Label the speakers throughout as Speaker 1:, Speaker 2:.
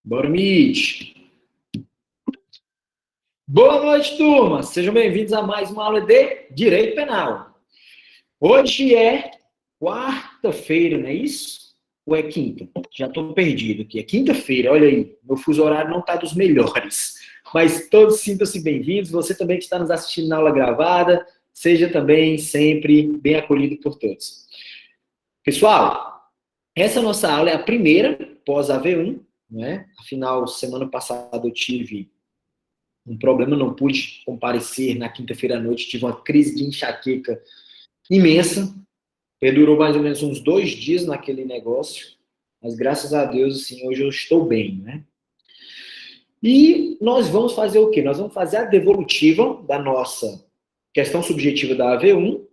Speaker 1: Bora, Mitch. Boa noite, turma. Sejam bem-vindos a mais uma aula de Direito Penal. Hoje é quarta-feira, não é isso? Ou é quinta? Já estou perdido aqui. É quinta-feira, olha aí. Meu fuso horário não está dos melhores. Mas todos sintam-se bem-vindos. Você também que está nos assistindo na aula gravada, seja também sempre bem acolhido por todos. Pessoal, essa nossa aula é a primeira pós-AV1, né? Afinal, semana passada eu tive um problema, não pude comparecer na quinta-feira à noite, tive uma crise de enxaqueca imensa, perdurou mais ou menos uns 2 dias naquele negócio, mas graças a Deus, assim, hoje eu estou bem, né? E nós vamos fazer o quê? Nós vamos fazer a devolutiva da nossa questão subjetiva da AV1.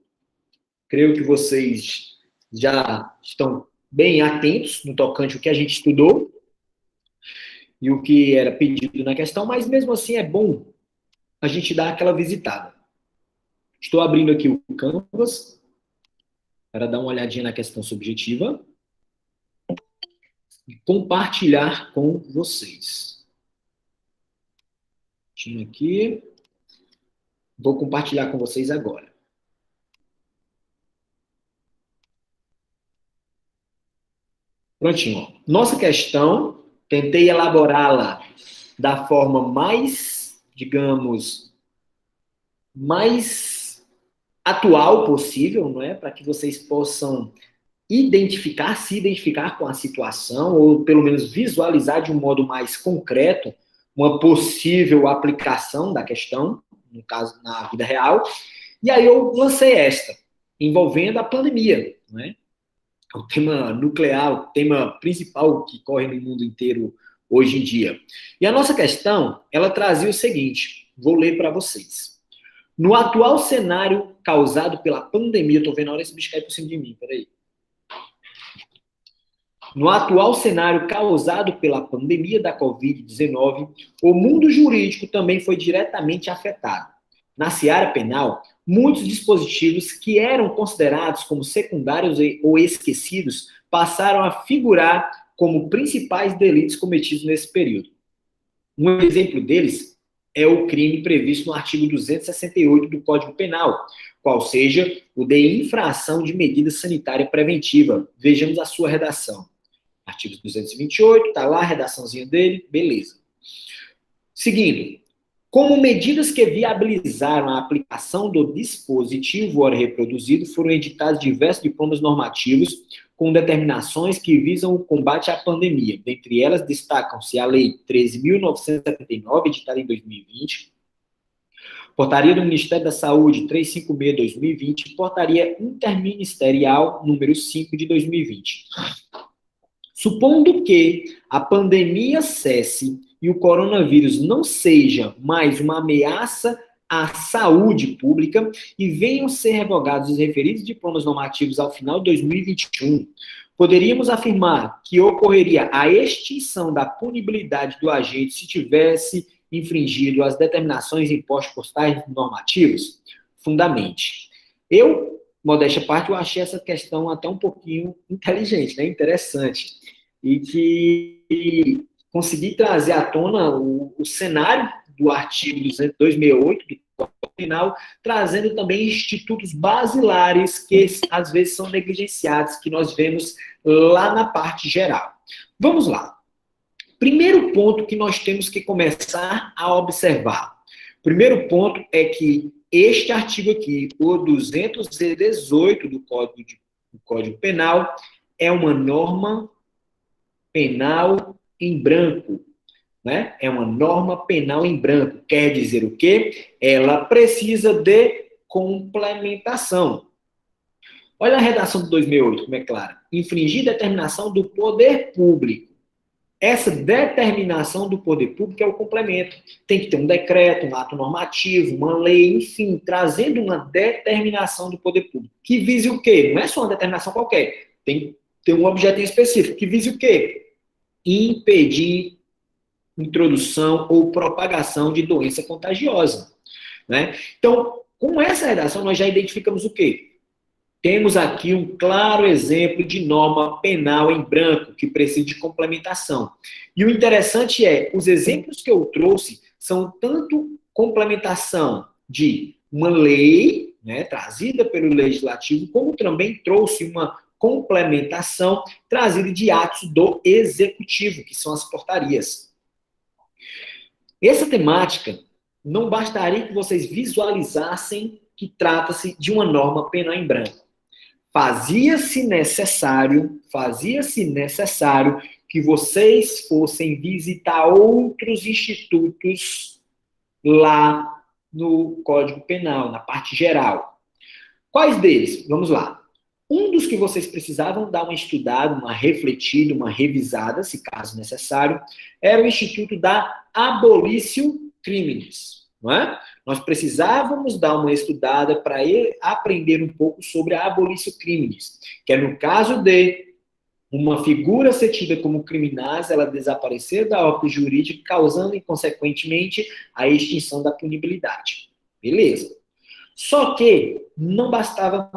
Speaker 1: Creio que vocês já estão bem atentos no tocante ao que a gente estudou e o que era pedido na questão, mas mesmo assim é bom a gente dar aquela visitada. Estou abrindo aqui o Canvas para dar uma olhadinha na questão subjetiva e compartilhar com vocês. Tinha aqui. Vou compartilhar com vocês agora. Prontinho. Ó. Nossa questão, tentei elaborá-la da forma mais, digamos, mais atual possível, não é? Para que vocês possam se identificar com a situação, ou pelo menos visualizar de um modo mais concreto uma possível aplicação da questão, no caso, na vida real. E aí eu lancei esta, envolvendo a pandemia, né? O tema nuclear, o tema principal que corre no mundo inteiro hoje em dia. E a nossa questão, ela trazia o seguinte, vou ler para vocês. No atual cenário causado pela pandemia, estou vendo a hora esse bicho cair por cima de mim, peraí. No atual cenário causado pela pandemia da Covid-19, o mundo jurídico também foi diretamente afetado. Na seara penal, muitos dispositivos que eram considerados como secundários ou esquecidos passaram a figurar como principais delitos cometidos nesse período. Um exemplo deles é o crime previsto no artigo 268 do Código Penal, qual seja o de infração de medida sanitária preventiva. Vejamos a sua redação. Artigo 228, tá lá a redaçãozinha dele, beleza. Seguindo, como medidas que viabilizaram a aplicação do dispositivo ora reproduzido, foram editados diversos diplomas normativos com determinações que visam o combate à pandemia. Dentre elas, destacam-se a Lei 13.979, editada em 2020, Portaria do Ministério da Saúde 356/2020 e Portaria Interministerial número 5 de 2020. Supondo que a pandemia cesse e o coronavírus não seja mais uma ameaça à saúde pública e venham ser revogados os referidos diplomas normativos ao final de 2021, poderíamos afirmar que ocorreria a extinção da punibilidade do agente se tivesse infringido as determinações impostas por tais normativos? Fundamente. Modéstia à parte, eu achei essa questão até um pouquinho inteligente, né? Interessante. E que consegui trazer à tona o cenário do artigo 268 do Código Penal, trazendo também institutos basilares que às vezes são negligenciados, que nós vemos lá na parte geral. Vamos lá. Primeiro ponto que nós temos que começar a observar. Primeiro ponto é que este artigo aqui, o 218 do Código Penal, é uma norma penal em branco, né? É uma norma penal em branco. Quer dizer o quê? Ela precisa de complementação. Olha a redação do 268, como é clara. Infringir determinação do poder público. Essa determinação do poder público é o complemento. Tem que ter um decreto, um ato normativo, uma lei, enfim, trazendo uma determinação do poder público. Que vise o quê? Não é só uma determinação qualquer. Tem que ter um objeto específico. Que vise o quê? Impedir introdução ou propagação de doença contagiosa. Né? Então, com essa redação, nós já identificamos o quê? Temos aqui um claro exemplo de norma penal em branco, que precisa de complementação. E o interessante é, os exemplos que eu trouxe são tanto complementação de uma lei, né, trazida pelo legislativo, como também trouxe uma complementação trazida de atos do executivo, que são as portarias. Essa temática não bastaria que vocês visualizassem que trata-se de uma norma penal em branco. Fazia-se necessário que vocês fossem visitar outros institutos lá no Código Penal, na parte geral. Quais deles? Vamos lá. Um dos que vocês precisavam dar uma estudada, uma refletida, uma revisada, se caso necessário, era o Instituto da Abolitio Criminis, não é? Nós precisávamos dar uma estudada para aprender um pouco sobre a Abolitio Criminis, que é no caso de uma figura ser tida como criminosa, ela desaparecer da ordem jurídica, causando, consequentemente, a extinção da punibilidade. Beleza. Só que não bastava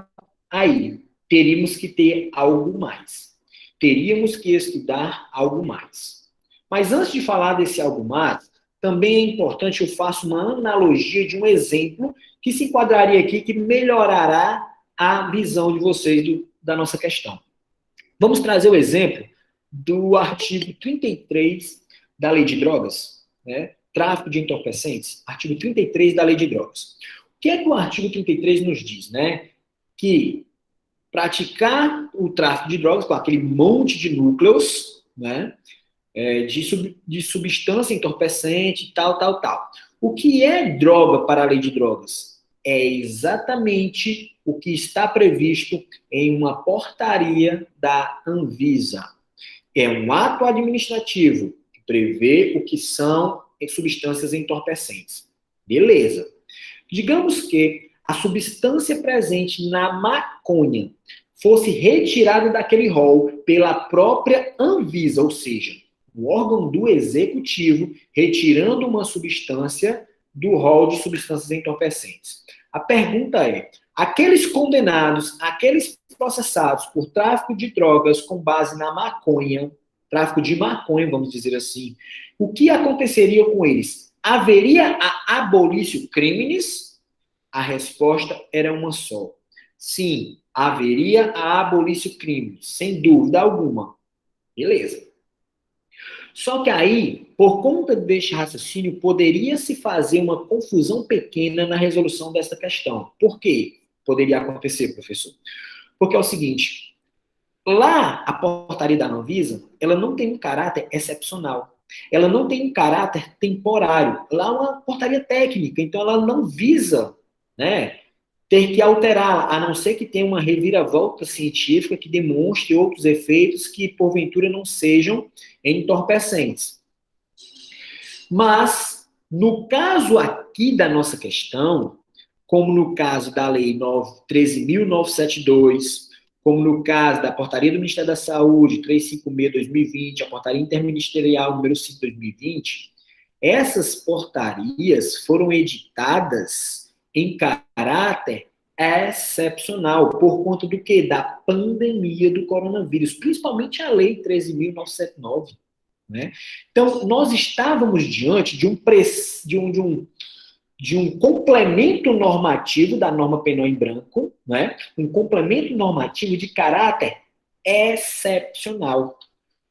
Speaker 1: aí. Teríamos que ter algo mais. Teríamos que estudar algo mais. Mas antes de falar desse algo mais, também é importante eu faço uma analogia de um exemplo que se enquadraria aqui, que melhorará a visão de vocês da nossa questão. Vamos trazer o exemplo do artigo 33 da Lei de Drogas, né? Tráfico de entorpecentes, artigo 33 da Lei de Drogas. O que é que o artigo 33 nos diz, né? Que praticar o tráfico de drogas com aquele monte de núcleos, né? De substância entorpecente, tal. O que é droga para a Lei de Drogas? É exatamente o que está previsto em uma portaria da Anvisa. É um ato administrativo que prevê o que são substâncias entorpecentes. Beleza. Digamos que a substância presente na maconha fosse retirada daquele rol pela própria Anvisa, ou seja, o órgão do executivo retirando uma substância do rol de substâncias entorpecentes. A pergunta é, aqueles condenados, aqueles processados por tráfico de drogas com base na maconha, tráfico de maconha, vamos dizer assim, o que aconteceria com eles? Haveria a abolitio criminis? A resposta era uma só. Sim, haveria a abolitio criminis, sem dúvida alguma. Beleza. Só que aí, por conta deste raciocínio, poderia-se fazer uma confusão pequena na resolução dessa questão. Por quê? Poderia acontecer, professor? Porque é o seguinte, lá a portaria da Anvisa, ela não tem um caráter excepcional. Ela não tem um caráter temporário. Lá é uma portaria técnica, então ela não visa, né, ter que alterá-la, a não ser que tenha uma reviravolta científica que demonstre outros efeitos que, porventura, não sejam entorpecentes. Mas, no caso aqui da nossa questão, como no caso da Lei 13.972, como no caso da Portaria do Ministério da Saúde 356/2020, a Portaria Interministerial número 5/2020, essas portarias foram editadas em caráter excepcional, por conta do quê? Da pandemia do coronavírus, principalmente a Lei 13.979, né? Então, nós estávamos diante de um complemento normativo da norma penal em branco, né? Um complemento normativo de caráter excepcional.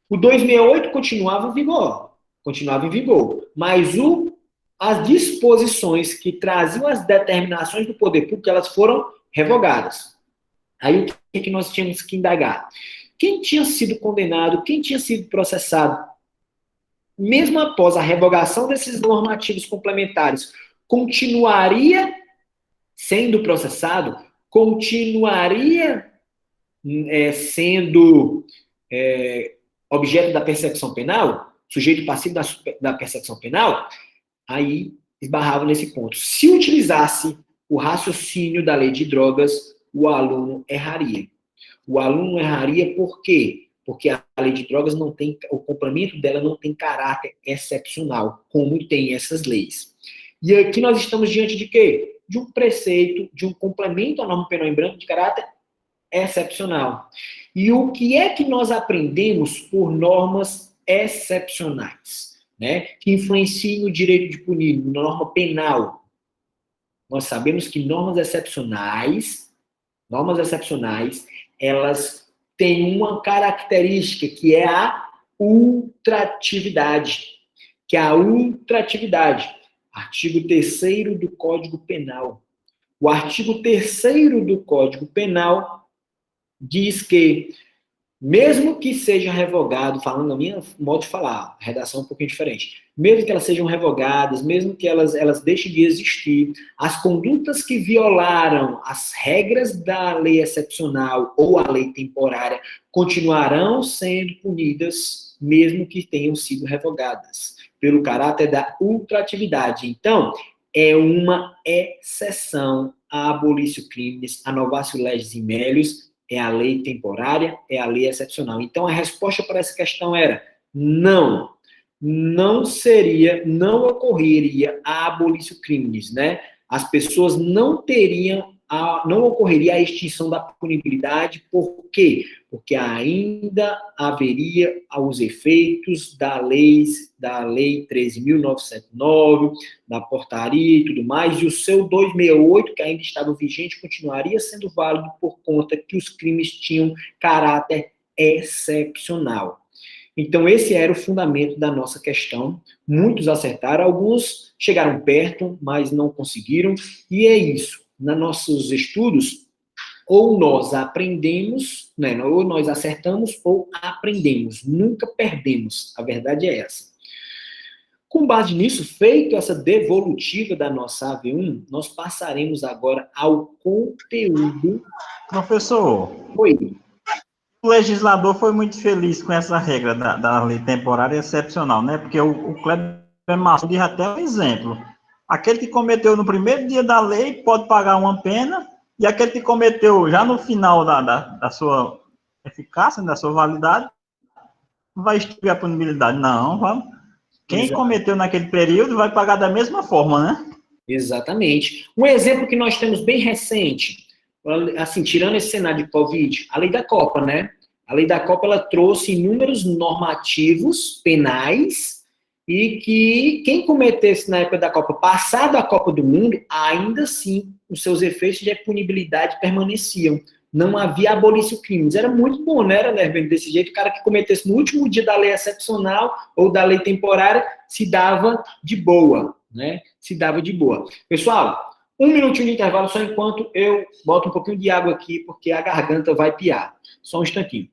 Speaker 1: O 268 continuava em vigor, mas as disposições que traziam as determinações do poder público, elas foram revogadas. Aí o que é que nós tínhamos que indagar? Quem tinha sido condenado, quem tinha sido processado, mesmo após a revogação desses normativos complementares, continuaria sendo processado, continuaria sendo objeto da persecução penal, sujeito passivo da persecução penal, aí esbarrava nesse ponto. Se utilizasse o raciocínio da Lei de Drogas, o aluno erraria. O aluno erraria por quê? Porque a Lei de Drogas não tem, o complemento dela não tem caráter excepcional, como tem essas leis. E aqui nós estamos diante de quê? De um preceito, de um complemento à norma penal em branco de caráter excepcional. E o que é que nós aprendemos por normas excepcionais, né? Que influenciam no direito de punir, na norma penal. Nós sabemos que normas excepcionais, elas têm uma característica que é a ultratividade, artigo 3º do Código Penal. O artigo 3º do Código Penal diz que, mesmo que sejam revogados, falando na minha modo de falar, a redação é um pouquinho diferente, mesmo que elas sejam revogadas, mesmo que elas deixem de existir, as condutas que violaram as regras da lei excepcional ou a lei temporária continuarão sendo punidas, mesmo que tenham sido revogadas, pelo caráter da ultratividade. Então, é uma exceção a abolício crimes, a novatio legis in melius, é a lei temporária, é a lei excepcional. Então, a resposta para essa questão era não. Não ocorreria a abolício crimes, né? As pessoas não ocorreria a extinção da punibilidade, por quê? Porque ainda haveria os efeitos da lei 13.979, da portaria e tudo mais, e o seu 268, que ainda estava vigente, continuaria sendo válido por conta que os crimes tinham caráter excepcional. Então, esse era o fundamento da nossa questão. Muitos acertaram, alguns chegaram perto, mas não conseguiram, e é isso. Nos nossos estudos, ou nós aprendemos, né, ou nós acertamos, ou aprendemos. Nunca perdemos. A verdade é essa. Com base nisso, feito essa devolutiva da nossa AV1, nós passaremos agora ao conteúdo.
Speaker 2: Professor,
Speaker 1: Oi.
Speaker 2: o legislador foi muito feliz com essa regra da lei temporária excepcional, né? Porque o Kleber Massa diz até um exemplo. Aquele que cometeu no primeiro dia da lei pode pagar uma pena, e aquele que cometeu já no final da sua eficácia, da sua validade, vai extinguir a punibilidade. Não, vamos. Quem cometeu naquele período vai pagar da mesma forma, né?
Speaker 1: Exatamente. Um exemplo que nós temos bem recente, assim, tirando esse cenário de Covid, a lei da Copa, né? A lei da Copa, ela trouxe inúmeros normativos penais e que quem cometesse na época da Copa, passado a Copa do Mundo, ainda assim, os seus efeitos de punibilidade permaneciam. Não havia abolício crimes. Era muito bom, né? Era, né, desse jeito, o cara que cometesse no último dia da lei excepcional ou da lei temporária se dava de boa, né? Se dava de boa. Pessoal, 1 minutinho de intervalo só enquanto eu boto um pouquinho de água aqui, porque a garganta vai piar. Só um instantinho.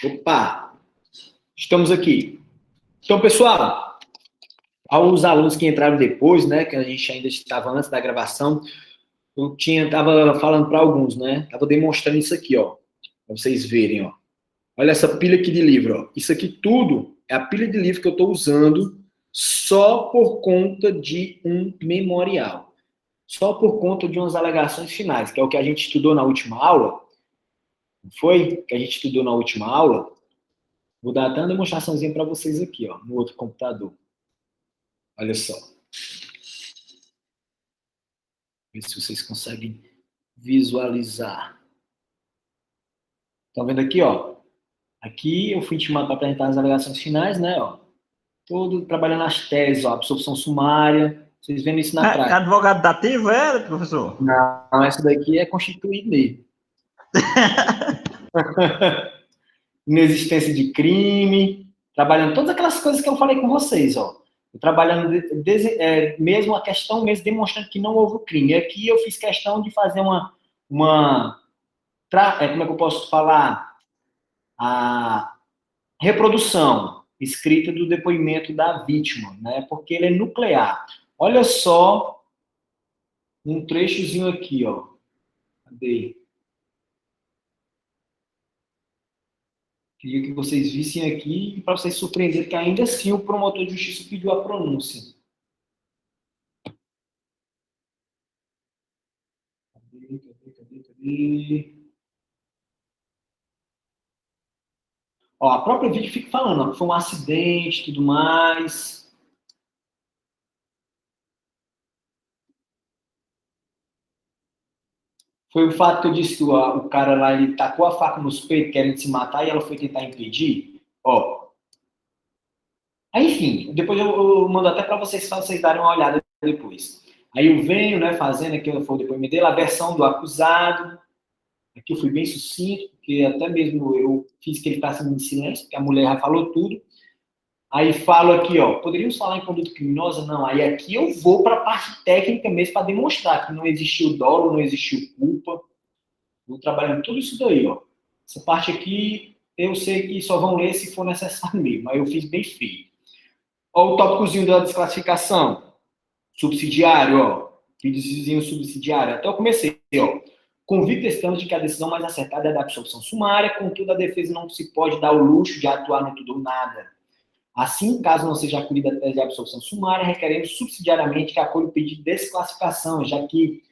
Speaker 1: Opa! Estamos aqui. Então, pessoal, aos alunos que entraram depois, né, que a gente ainda estava antes da gravação, eu estava falando para alguns, né, estava demonstrando isso aqui, ó, para vocês verem, ó. Olha essa pilha aqui de livro, ó. Isso aqui tudo é a pilha de livro que eu estou usando só por conta de um memorial. Só por conta de umas alegações finais, que é o que a gente estudou na última aula. Não foi? Que a gente estudou na última aula. Vou dar até uma demonstraçãozinha para vocês aqui, ó, no outro computador. Olha só. Ver se vocês conseguem visualizar. Estão vendo aqui, ó? Aqui eu fui intimado para apresentar as alegações finais, né, ó. Todo trabalhando as teses, ó, absorção sumária, Vocês vendo isso na prática.
Speaker 2: Advogado dativo, professor?
Speaker 1: Não, essa daqui é constituído mesmo. Inexistência de crime, trabalhando todas aquelas coisas que eu falei com vocês, ó. Trabalhando mesmo a questão, mesmo demonstrando que não houve crime. Aqui eu fiz questão de fazer como é que eu posso falar? A reprodução escrita do depoimento da vítima, né? Porque ele é nuclear. Olha só um trechozinho aqui, ó. Cadê? Queria que vocês vissem aqui para vocês surpreenderem que ainda assim o promotor de justiça pediu a pronúncia. Cadê? Ó, a própria vídeo fica falando, ó, que foi um acidente e tudo mais. Foi o fato que eu disse que o cara lá, ele tacou a faca nos peitos, querendo se matar, e ela foi tentar impedir. Ó. Aí, enfim, depois eu mando até para vocês darem uma olhada depois. Aí eu venho, né, fazendo aqui, foi o depoimento dele, a versão do acusado. Aqui eu fui bem sucinto, porque até mesmo eu fiz que ele está sendo em silêncio, porque a mulher já falou tudo. Aí falo aqui, ó, poderíamos falar em conduta criminosa? Não, aí aqui eu vou para a parte técnica mesmo para demonstrar que não existiu dolo, não existiu culpa. Vou trabalhando tudo isso daí, ó. Essa parte aqui, eu sei que só vão ler se for necessário mesmo, mas eu fiz bem feito. Ó o tópicozinho da desclassificação. Subsidiário, ó. Pedidozinho subsidiário. Até eu comecei, ó. Convicto estamos de que a decisão mais acertada é da absolvição sumária, contudo a defesa não se pode dar o luxo de atuar no tudo ou nada. Assim, caso não seja acolhida a tese de absolvição sumária, requeremos subsidiariamente que acolha o pedido de desclassificação, já que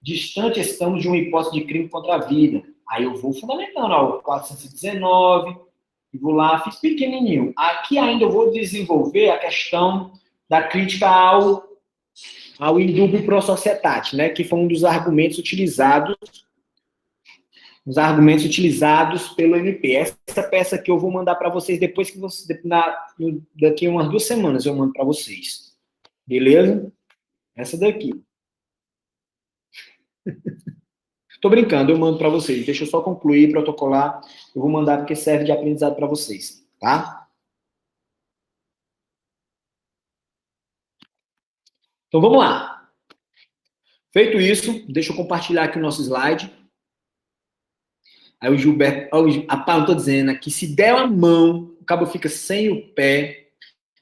Speaker 1: distante estamos de uma hipótese de crime contra a vida. Aí eu vou fundamentando, ó, 419, e vou lá, fiz pequenininho. Aqui ainda eu vou desenvolver a questão da crítica ao indúbio pro societate, né, que foi um dos argumentos utilizados pelo MP. Essa peça que eu vou mandar para vocês depois que daqui a umas 2 semanas eu mando para vocês. Beleza? Essa daqui. Tô brincando, eu mando para vocês. Deixa eu só concluir, protocolar. Eu vou mandar porque serve de aprendizado para vocês, tá? Então vamos lá. Feito isso, deixa eu compartilhar aqui o nosso slide. Aí o Gilberto, eu tô dizendo aqui, se der a mão, o cabo fica sem o pé.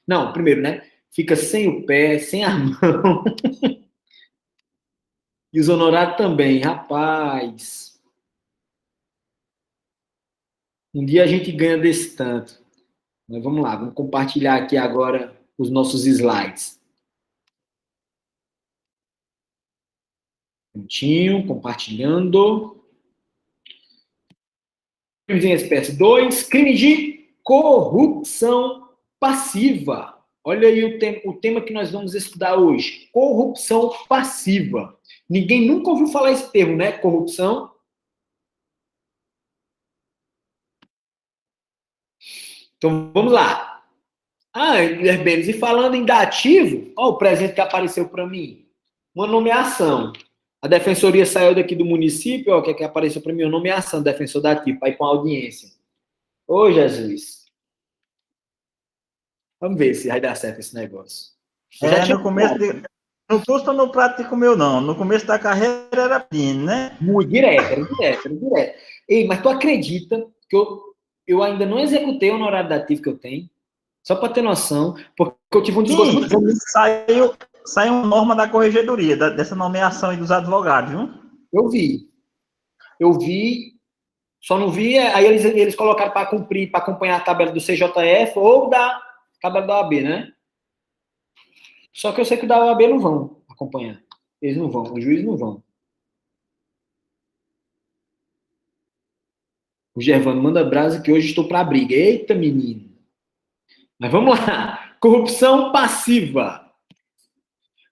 Speaker 1: Não, primeiro, né? Fica sem o pé, sem a mão. E os honorários também, rapaz. Um dia a gente ganha desse tanto. Mas vamos lá, vamos compartilhar aqui agora os nossos slides. Prontinho, compartilhando. Crime em espécie 2, crime de corrupção passiva. Olha aí o tema que nós vamos estudar hoje. Corrupção passiva. Ninguém nunca ouviu falar esse termo, né? Corrupção. Então, vamos lá. Herbenes, e falando em dativo, olha o presente que apareceu para mim. Uma nomeação. A defensoria saiu daqui do município, ó, que apareceu para mim, uma nomeação do defensor dativo, para ir com a audiência. Ô, Jesus. Vamos ver se vai dar certo esse negócio.
Speaker 2: No começo, não custa no prático meu, não. No começo da carreira era pino, né?
Speaker 1: Muito direto. Ei, mas tu acredita que eu ainda não executei o honorário dativo que eu tenho? Só para ter noção, porque eu tive um desgosto muito grande.
Speaker 2: Saiu uma norma da corregedoria, dessa nomeação aí dos advogados, viu?
Speaker 1: Eu vi, só não vi, aí eles colocaram para cumprir, para acompanhar a tabela do CJF ou da tabela da OAB, né? Só que eu sei que o da OAB não vão acompanhar. Eles não vão, os juízes não vão. O Gervano manda brasa que hoje estou para a briga. Eita, menino. Mas vamos lá. Corrupção passiva.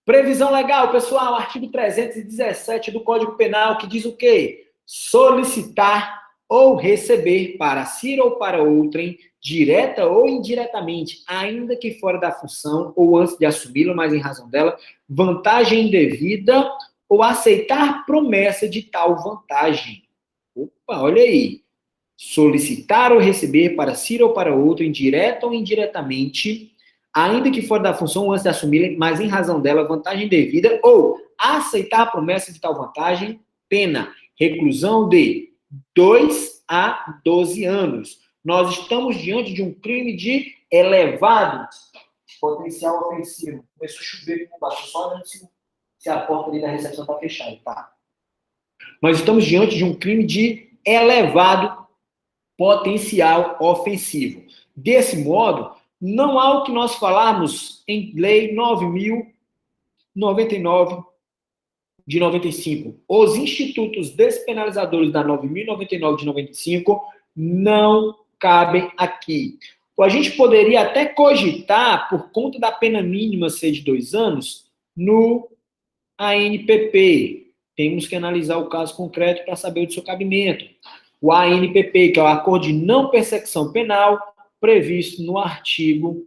Speaker 1: Previsão legal, pessoal. Artigo 317 do Código Penal, que diz o quê? Solicitar ou receber para si ou para outrem, direta ou indiretamente, ainda que fora da função ou antes de assumi-la, mas em razão dela, vantagem indevida ou aceitar promessa de tal vantagem. Opa, olha aí. Solicitar ou receber para si ou para outrem, direta ou indiretamente, ainda que fora da função ou antes de assumi-la, mas em razão dela, vantagem indevida ou aceitar promessa de tal vantagem, pena, reclusão de 2 a 12 anos. Nós estamos diante de um crime de elevado potencial ofensivo. Começou a chover, só olhando se a porta ali da recepção está fechada, tá? Nós estamos diante de um crime de elevado potencial ofensivo. Desse modo, não há o que nós falarmos em Lei 9.099 de 95. Os institutos despenalizadores da 9.099 de 95 não cabem aqui. A gente poderia até cogitar, por conta da pena mínima ser de 2 anos, no ANPP. Temos que analisar o caso concreto para saber do seu cabimento. O ANPP, que é o Acordo de Não Persecução Penal, previsto no artigo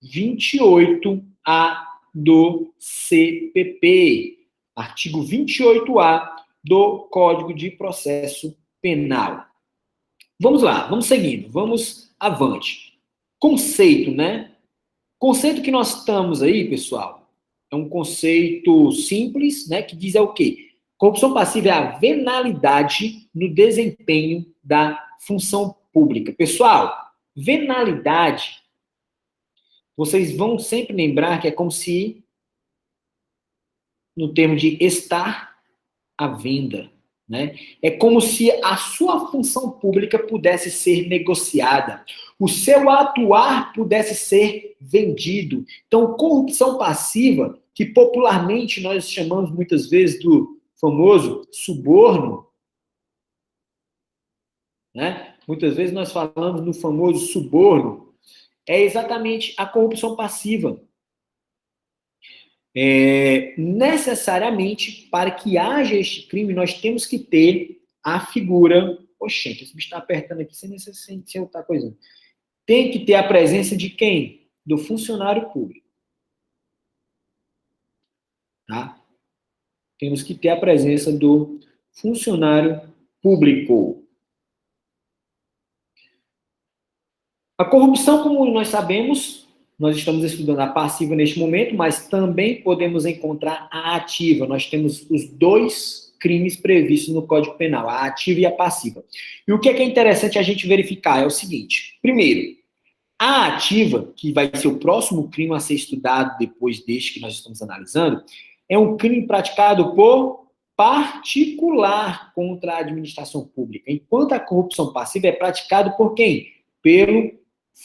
Speaker 1: 28A do CPP. Artigo 28A do Código de Processo Penal. Vamos lá, vamos seguindo, vamos avante. Conceito, né? Conceito que nós estamos aí, pessoal, é um conceito simples, né, que diz o quê? Corrupção passiva é a venalidade no desempenho da função pública. Pessoal, venalidade, vocês vão sempre lembrar que é como se, no termo de estar à venda, né? É como se a sua função pública pudesse ser negociada, o seu atuar pudesse ser vendido. Então, corrupção passiva, que popularmente nós chamamos muitas vezes do famoso suborno, né? Muitas vezes nós falamos no famoso suborno, é exatamente a corrupção passiva. Necessariamente, para que haja este crime, nós temos que ter a figura... Oxente, esse bicho está apertando aqui sem eu estar coisando. Tem que ter a presença de quem? Do funcionário público. Tá? Temos que ter a presença do funcionário público. A corrupção, como nós sabemos, nós estamos estudando a passiva neste momento, mas também podemos encontrar a ativa. Nós temos os dois crimes previstos no Código Penal, a ativa e a passiva. E o que é interessante a gente verificar é o seguinte. Primeiro, a ativa, que vai ser o próximo crime a ser estudado depois deste que nós estamos analisando, é um crime praticado por particular contra a administração pública, enquanto a corrupção passiva é praticada por quem? Pelo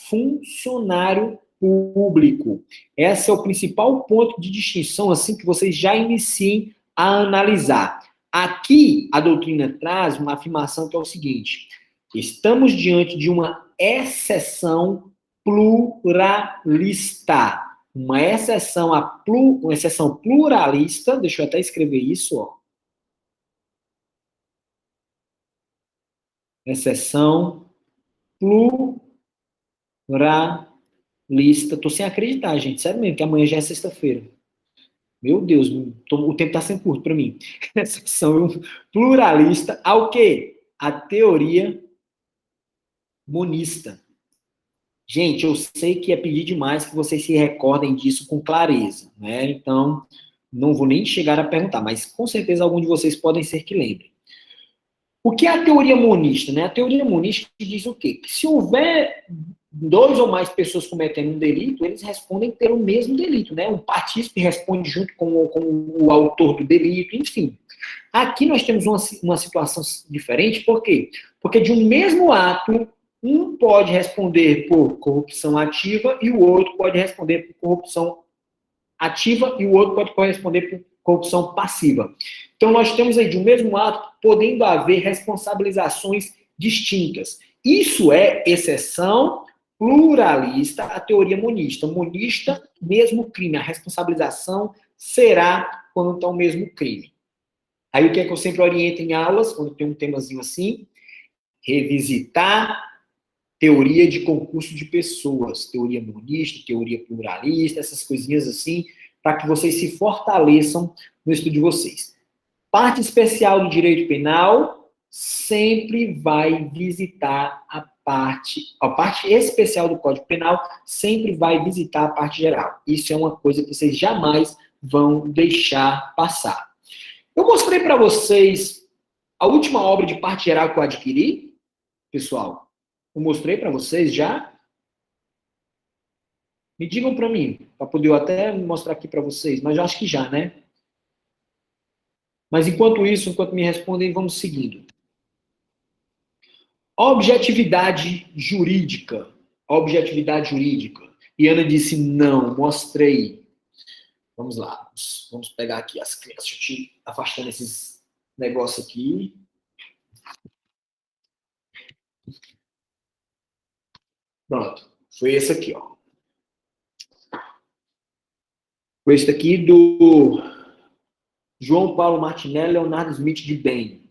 Speaker 1: funcionário público. Esse é o principal ponto de distinção, assim, que vocês já iniciem a analisar. Aqui, a doutrina traz uma afirmação que é o seguinte: estamos diante de uma exceção pluralista. Uma exceção pluralista, deixa eu até escrever isso, ó. Exceção pluralista. Tô sem acreditar, gente. Sério mesmo, que amanhã já é sexta-feira. Meu Deus, o tempo tá sendo curto para mim. Exceção pluralista ao quê? A teoria monista. Gente, eu sei que é pedir demais que vocês se recordem disso com clareza, né? Então, não vou nem chegar a perguntar, mas com certeza algum de vocês podem ser que lembrem. O que é a teoria monista, né? A teoria monista diz o quê? Que se houver 2 ou mais pessoas cometendo um delito, eles respondem pelo mesmo delito, né? Um partícipe responde junto com o autor do delito, enfim. Aqui nós temos uma situação diferente, por quê? Porque de um mesmo ato, um pode responder por corrupção ativa e o outro pode responder por corrupção ativa e o outro pode corresponder por corrupção passiva. Então, nós temos aí, de um mesmo ato, podendo haver responsabilizações distintas. Isso é exceção pluralista à teoria monista. Monista, mesmo crime. A responsabilização será quando está o mesmo crime. Aí, o que é que eu sempre oriento em aulas, quando tem um temazinho assim? revisitar teoria de concurso de pessoas, teoria monista, teoria pluralista, essas coisinhas assim, para que vocês se fortaleçam no estudo de vocês. Parte especial do direito penal sempre vai visitar a parte especial do Código Penal sempre vai visitar a parte geral. Isso é uma coisa que vocês jamais vão deixar passar. Eu mostrei para vocês a última obra de parte geral que eu adquiri, pessoal. Eu mostrei para vocês já? Me digam para mim, para poder eu até mostrar aqui para vocês, mas eu acho que já, né? Mas enquanto isso, enquanto me respondem, vamos seguindo. Objetividade jurídica. Objetividade jurídica. E Ana disse, não, mostrei. Vamos lá, vamos pegar aqui as crianças. Deixa eu te afastando esses negócios aqui. Pronto, foi esse aqui, ó. Foi esse aqui do João Paulo Martinelli, Leonardo Smith de Bem.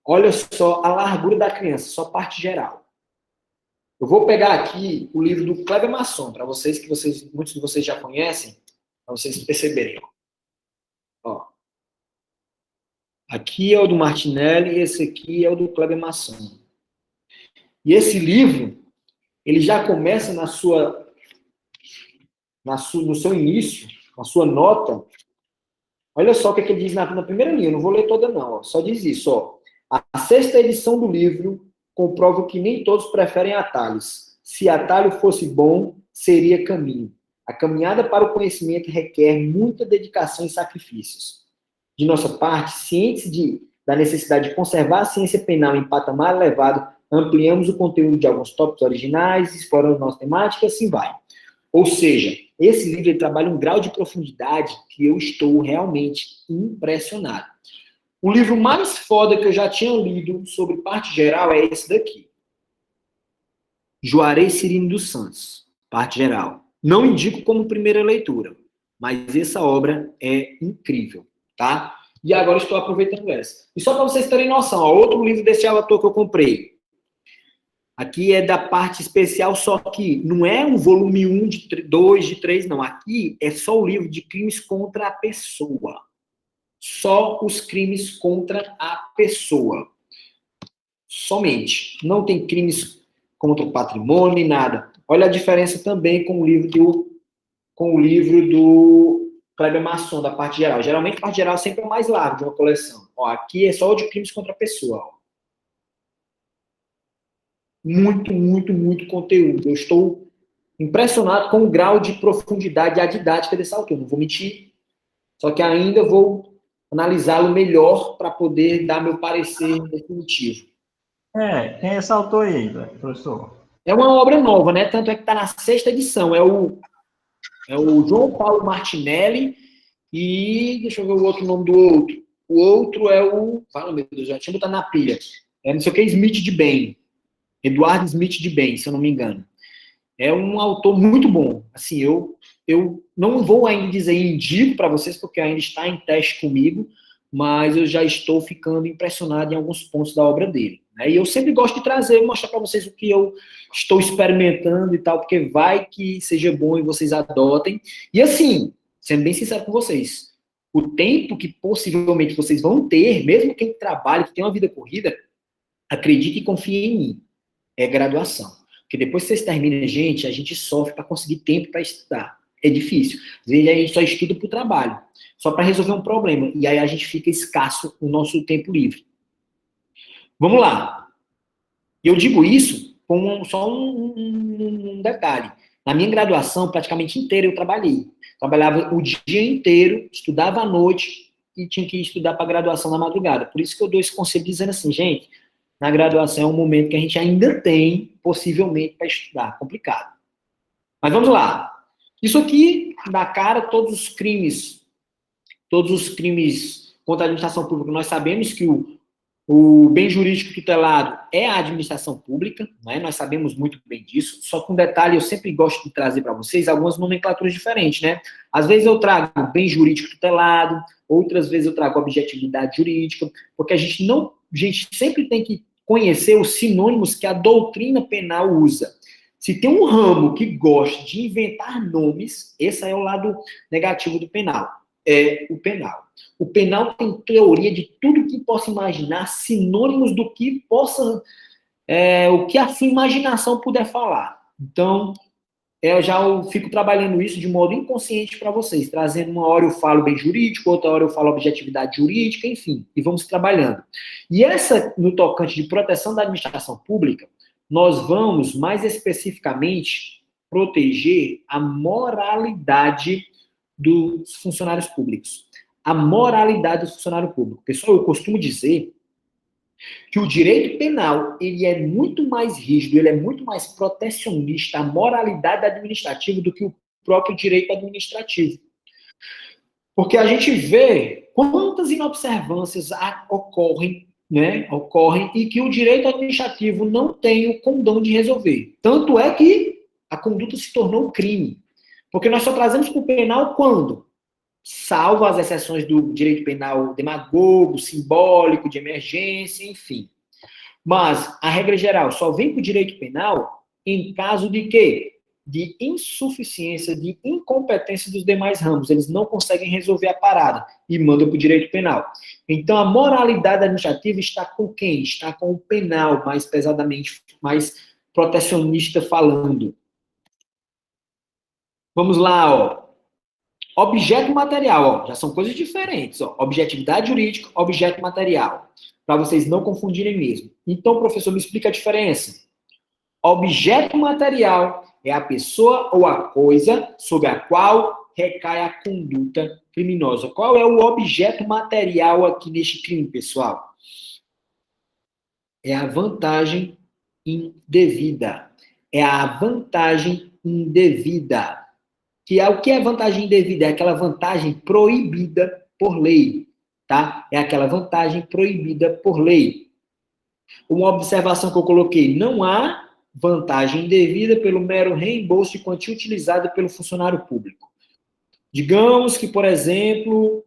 Speaker 1: Olha só a largura da criança, só parte geral. Eu vou pegar aqui o livro do Kleber Masson, para vocês, muitos de vocês já conhecem, para vocês perceberem. Ó. Aqui é o do Martinelli e esse aqui é o do Kleber Masson. E esse livro, ele já começa no seu início, na sua nota. Olha só o que ele diz na primeira linha, eu não vou ler toda não, ó, só diz isso. Ó. A sexta edição do livro comprova que nem todos preferem atalhos. Se atalho fosse bom, seria caminho. A caminhada para o conhecimento requer muita dedicação e sacrifícios. De nossa parte, cientes da necessidade de conservar a ciência penal em patamar elevado, ampliamos o conteúdo de alguns tópicos originais, explorando nossa temática e assim vai. Ou seja, esse livro ele trabalha um grau de profundidade que eu estou realmente impressionado. O livro mais foda que eu já tinha lido sobre parte geral é esse daqui. Juarez Cirino dos Santos, parte geral. Não indico como primeira leitura, mas essa obra é incrível, tá? E agora estou aproveitando essa. E só para vocês terem noção, ó, outro livro desse autor que eu comprei. Aqui é da parte especial, só que não é um volume 1, de 2, de 3, não. Aqui é só o livro de crimes contra a pessoa. Só os crimes contra a pessoa. Somente. Não tem crimes contra o patrimônio, nem nada. Olha a diferença também com o livro do Kleber Masson, da parte geral. Geralmente, a parte geral sempre é mais larga de uma coleção. Ó, aqui é só o de crimes contra a pessoa. Ó. Muito, muito, muito conteúdo. Eu estou impressionado com o grau de profundidade e a didática desse autor. Não vou mentir. Só que ainda vou analisá-lo melhor para poder dar meu parecer definitivo.
Speaker 2: Quem é esse autor aí, professor?
Speaker 1: É uma obra nova, né? Tanto é que está na 6ª edição. É o João Paulo Martinelli e... Deixa eu ver o outro nome do outro. O outro é o... Fala, meu Deus, já tinha botado na pilha. É não sei o que, Smith de Bem. Eduardo Smith de Bem, se eu não me engano. É um autor muito bom. Assim, eu não vou ainda dizer indico para vocês, porque ainda está em teste comigo, mas eu já estou ficando impressionado em alguns pontos da obra dele. Né? E eu sempre gosto de trazer, mostrar para vocês o que eu estou experimentando e tal, porque vai que seja bom e vocês adotem. E assim, sendo bem sincero com vocês, o tempo que possivelmente vocês vão ter, mesmo quem trabalha, que tem uma vida corrida, acredite e confie em mim. É graduação. Porque depois que vocês terminam, gente, a gente sofre para conseguir tempo para estudar. É difícil. Às vezes a gente só estuda para o trabalho, só para resolver um problema. E aí a gente fica escasso no nosso tempo livre. Vamos lá. Eu digo isso com só um detalhe. Na minha graduação, praticamente inteira, eu trabalhei. Trabalhava o dia inteiro, estudava à noite e tinha que estudar para a graduação na madrugada. Por isso que eu dou esse conselho dizendo assim, gente, na graduação é um momento que a gente ainda tem, possivelmente, para estudar. Complicado. Mas vamos lá. Isso aqui dá cara todos os crimes contra a administração pública. Nós sabemos que o bem jurídico tutelado é a administração pública, né? Nós sabemos muito bem disso. Só que um detalhe, eu sempre gosto de trazer para vocês algumas nomenclaturas diferentes, né? Às vezes eu trago bem jurídico tutelado, outras vezes eu trago objetividade jurídica, porque a gente sempre tem que conhecer os sinônimos que a doutrina penal usa. Se tem um ramo que gosta de inventar nomes, esse é o lado negativo do penal. É o penal. O penal tem teoria de tudo que possa imaginar, sinônimos do que possa, o que a sua imaginação puder falar. Então, eu já fico trabalhando isso de modo inconsciente para vocês, trazendo uma hora eu falo bem jurídico, outra hora eu falo objetividade jurídica, enfim, e vamos trabalhando. E essa, no tocante de proteção da administração pública, nós vamos, mais especificamente, proteger a moralidade dos funcionários públicos. A moralidade do funcionário público. Pessoal, eu costumo dizer que o direito penal, ele é muito mais rígido, ele é muito mais protecionista à moralidade administrativa do que o próprio direito administrativo. Porque a gente vê quantas inobservâncias ocorrem, né, e que o direito administrativo não tem o condão de resolver. Tanto é que a conduta se tornou crime. Porque nós só trazemos para o penal quando? Salvo as exceções do direito penal demagogo, simbólico, de emergência, enfim. Mas a regra geral só vem para o direito penal em caso de quê? De insuficiência, de incompetência dos demais ramos. Eles não conseguem resolver a parada e mandam para o direito penal. Então, a moralidade administrativa está com quem? Está com o penal, mais pesadamente, mais protecionista falando. Vamos lá, ó. Objeto material, ó, já são coisas diferentes, ó. Objetividade jurídica, objeto material. Para vocês não confundirem mesmo. Então, professor, me explica a diferença. Objeto material é a pessoa ou a coisa sobre a qual recai a conduta criminosa. Qual é o objeto material aqui neste crime, pessoal? É a vantagem indevida. É a vantagem indevida. O que é vantagem indevida? É aquela vantagem proibida por lei, tá? É aquela vantagem proibida por lei. Uma observação que eu coloquei, não há vantagem indevida pelo mero reembolso de quantia utilizada pelo funcionário público. Digamos que, por exemplo,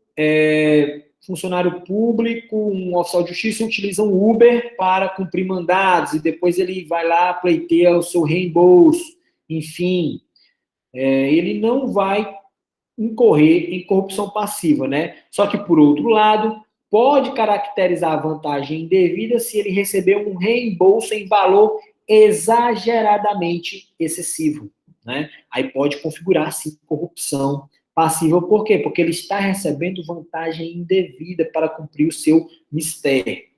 Speaker 1: funcionário público, um oficial de justiça utiliza um Uber para cumprir mandados e depois ele vai lá pleiteia o seu reembolso, enfim. Ele não vai incorrer em corrupção passiva, né? Só que, por outro lado, pode caracterizar a vantagem indevida se ele receber um reembolso em valor exageradamente excessivo, né? Aí pode configurar, sim, corrupção passiva. Por quê? Porque ele está recebendo vantagem indevida para cumprir o seu mistério.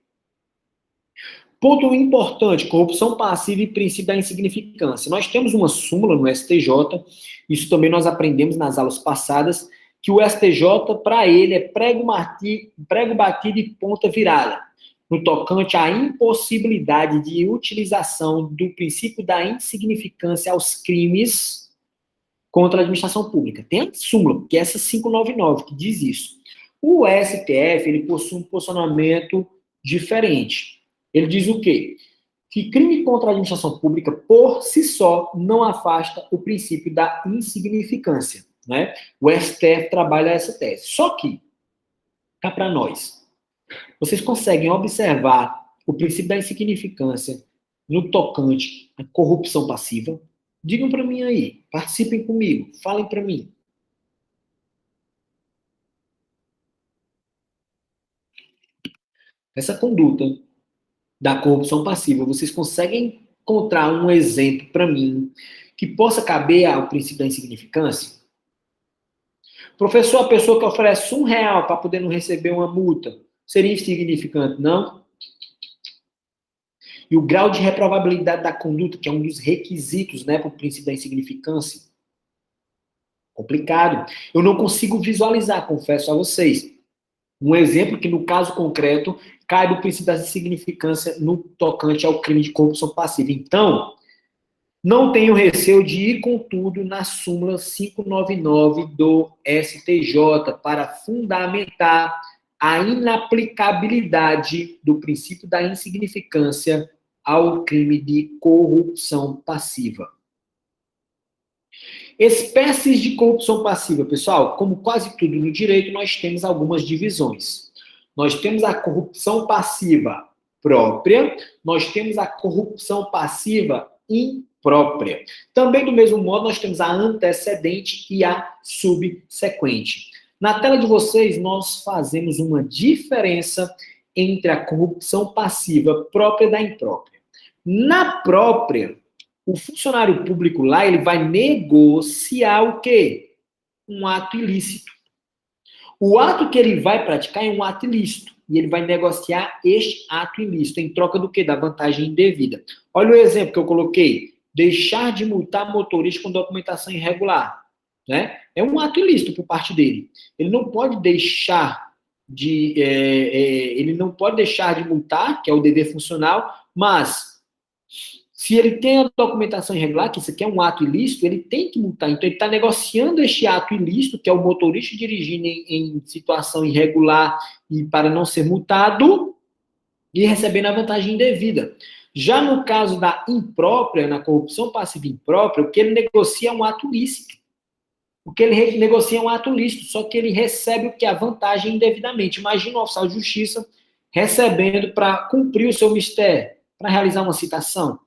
Speaker 1: Ponto importante, corrupção passiva e princípio da insignificância. Nós temos uma súmula no STJ, isso também nós aprendemos nas aulas passadas, que o STJ, para ele, é prego batido e ponta virada, no tocante à impossibilidade de utilização do princípio da insignificância aos crimes contra a administração pública. Tem a súmula, que é essa 599, que diz isso. O STF, ele possui um posicionamento diferente. Ele diz o quê? Que crime contra a administração pública, por si só, não afasta o princípio da insignificância, né? O STF trabalha essa tese. Só que, cá para nós, vocês conseguem observar o princípio da insignificância no tocante à corrupção passiva? Digam para mim aí, participem comigo, falem para mim. Essa conduta da corrupção passiva, vocês conseguem encontrar um exemplo para mim que possa caber ao princípio da insignificância? Professor, a pessoa que oferece R$1 para poder não receber uma multa, seria insignificante, não? E o grau de reprovabilidade da conduta, que é um dos requisitos, né, para o princípio da insignificância? Complicado. Eu não consigo visualizar, confesso a vocês. Um exemplo que, no caso concreto, cai do princípio da insignificância no tocante ao crime de corrupção passiva. Então, não tenho receio de ir com tudo na súmula 599 do STJ para fundamentar a inaplicabilidade do princípio da insignificância ao crime de corrupção passiva. Espécies de corrupção passiva, pessoal, como quase tudo no direito, nós temos algumas divisões. Nós temos a corrupção passiva própria, nós temos a corrupção passiva imprópria. Também, do mesmo modo, nós temos a antecedente e a subsequente. Na tela de vocês, nós fazemos uma diferença entre a corrupção passiva própria e da imprópria. Na própria, o funcionário público lá, ele vai negociar o quê? Um ato ilícito. O ato que ele vai praticar é um ato ilícito. E ele vai negociar este ato ilícito em troca do quê? Da vantagem indevida. Olha o exemplo que eu coloquei. Deixar de multar motorista com documentação irregular. Né? É um ato ilícito por parte dele. Ele não pode deixar de multar, que é o dever funcional, mas se ele tem a documentação irregular, que isso aqui é um ato ilícito, ele tem que multar. Então, ele está negociando este ato ilícito, que é o motorista dirigindo em situação irregular e para não ser multado, e recebendo a vantagem indevida. Já no caso da imprópria, na corrupção passiva imprópria, o que ele negocia é um ato lícito. O que ele negocia é um ato lícito, só que ele recebe o que? A vantagem indevidamente. Imagina o oficial de justiça recebendo para cumprir o seu mistério, para realizar uma citação.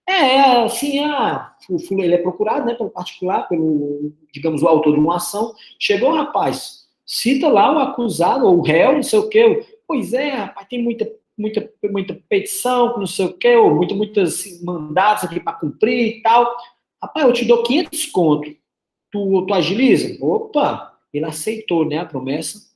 Speaker 1: Ele é procurado, né, pelo particular, pelo, digamos, o autor de uma ação. Chegou, rapaz, cita lá o acusado, ou o réu, não sei o quê. Pois é, rapaz, tem muita petição, não sei o quê, ou muitos mandados aqui para cumprir e tal. Rapaz, eu te dou 500 conto. Tu agiliza? Opa, ele aceitou, né, a promessa.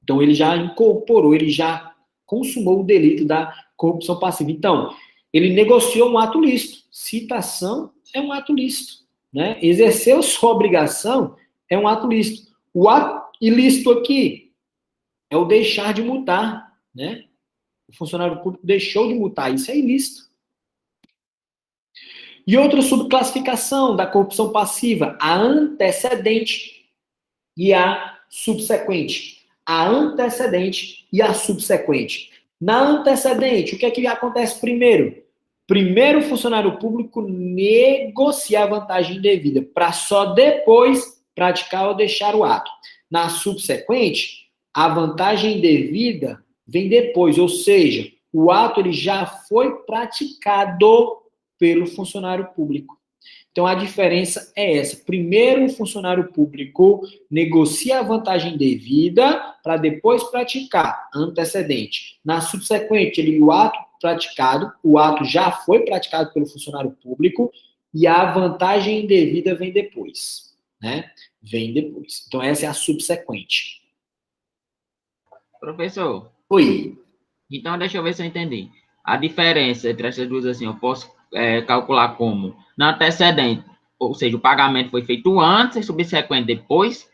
Speaker 1: Então, ele já incorporou, ele já consumou o delito da corrupção passiva. Então, ele negociou um ato lícito. Citação é um ato lícito. Né? Exerceu sua obrigação é um ato lícito. O ato ilícito aqui é o deixar de multar. Né? O funcionário público deixou de multar. Isso é ilícito. E outra subclassificação da corrupção passiva, a antecedente e a subsequente. A antecedente e a subsequente. Na antecedente, o que é que acontece primeiro? Primeiro, o funcionário público negocia a vantagem indevida, para só depois praticar ou deixar o ato. Na subsequente, a vantagem indevida vem depois, ou seja, o ato ele já foi praticado pelo funcionário público. Então, a diferença é essa. Primeiro, o funcionário público negocia a vantagem devida para depois praticar, antecedente. Na subsequente, o ato praticado, o ato já foi praticado pelo funcionário público e a vantagem indevida vem depois. Né? Vem depois. Então, essa é a subsequente.
Speaker 3: Professor.
Speaker 1: Oi.
Speaker 3: Então, deixa eu ver se eu entendi. A diferença entre essas duas, assim, eu posso calcular como na antecedente, ou seja, o pagamento foi feito antes e subsequente depois,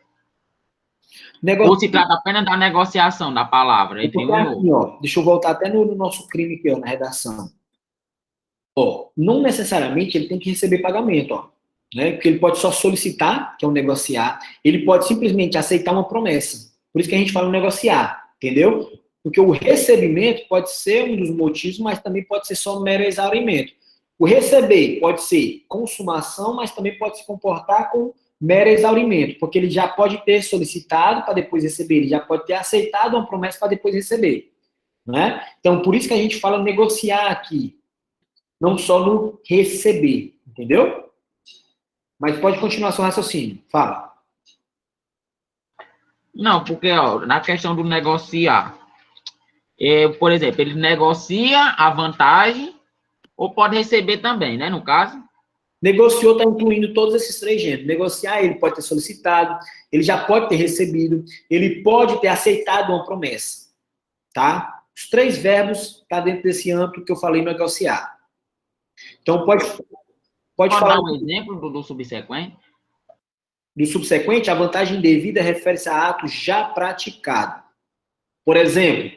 Speaker 3: ou se trata apenas da negociação da palavra entre um e outro.
Speaker 1: Ó, deixa eu voltar até no nosso crime aqui, ó, na redação. Ó, não necessariamente ele tem que receber pagamento, ó, né? Porque ele pode só solicitar, que é um negociar, ele pode simplesmente aceitar uma promessa. Por isso que a gente fala negociar, entendeu? Porque o recebimento pode ser um dos motivos, mas também pode ser só um mero exaurimento. O receber pode ser consumação, mas também pode se comportar com mero exaurimento, porque ele já pode ter solicitado para depois receber, ele já pode ter aceitado uma promessa para depois receber. Né? Então, por isso que a gente fala negociar aqui, não só no receber, entendeu? Mas pode continuar seu raciocínio, fala.
Speaker 3: Não, porque ó, na questão do negociar, por exemplo, ele negocia a vantagem ou pode receber também, né, no caso?
Speaker 1: Negociou está incluindo todos esses três gêneros. Negociar, ele pode ter solicitado, ele já pode ter recebido, ele pode ter aceitado uma promessa. Tá? Os três verbos estão dentro desse âmbito que eu falei negociar. Então, pode falar.
Speaker 3: Dar um exemplo do subsequente?
Speaker 1: Do subsequente, a vantagem devida refere-se a ato já praticado. Por exemplo,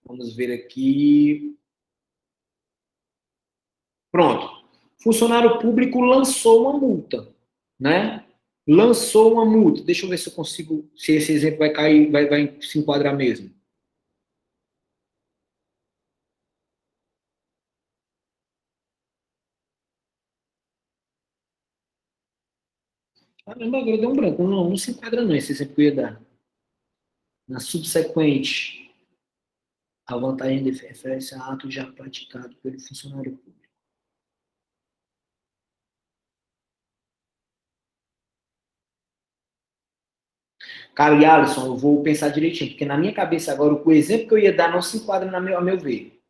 Speaker 1: vamos ver aqui. Pronto. Funcionário público lançou uma multa, né? Lançou uma multa. Deixa eu ver se eu consigo, se esse exemplo vai cair, vai se enquadrar mesmo. Caramba, agora deu um branco. Não se enquadra não esse exemplo que eu ia dar. Na subsequente. A vantagem refere-se a ato já praticado pelo funcionário público. Cara, e Alisson, eu vou pensar direitinho, porque na minha cabeça agora, o exemplo que eu ia dar não se enquadra a meu ver.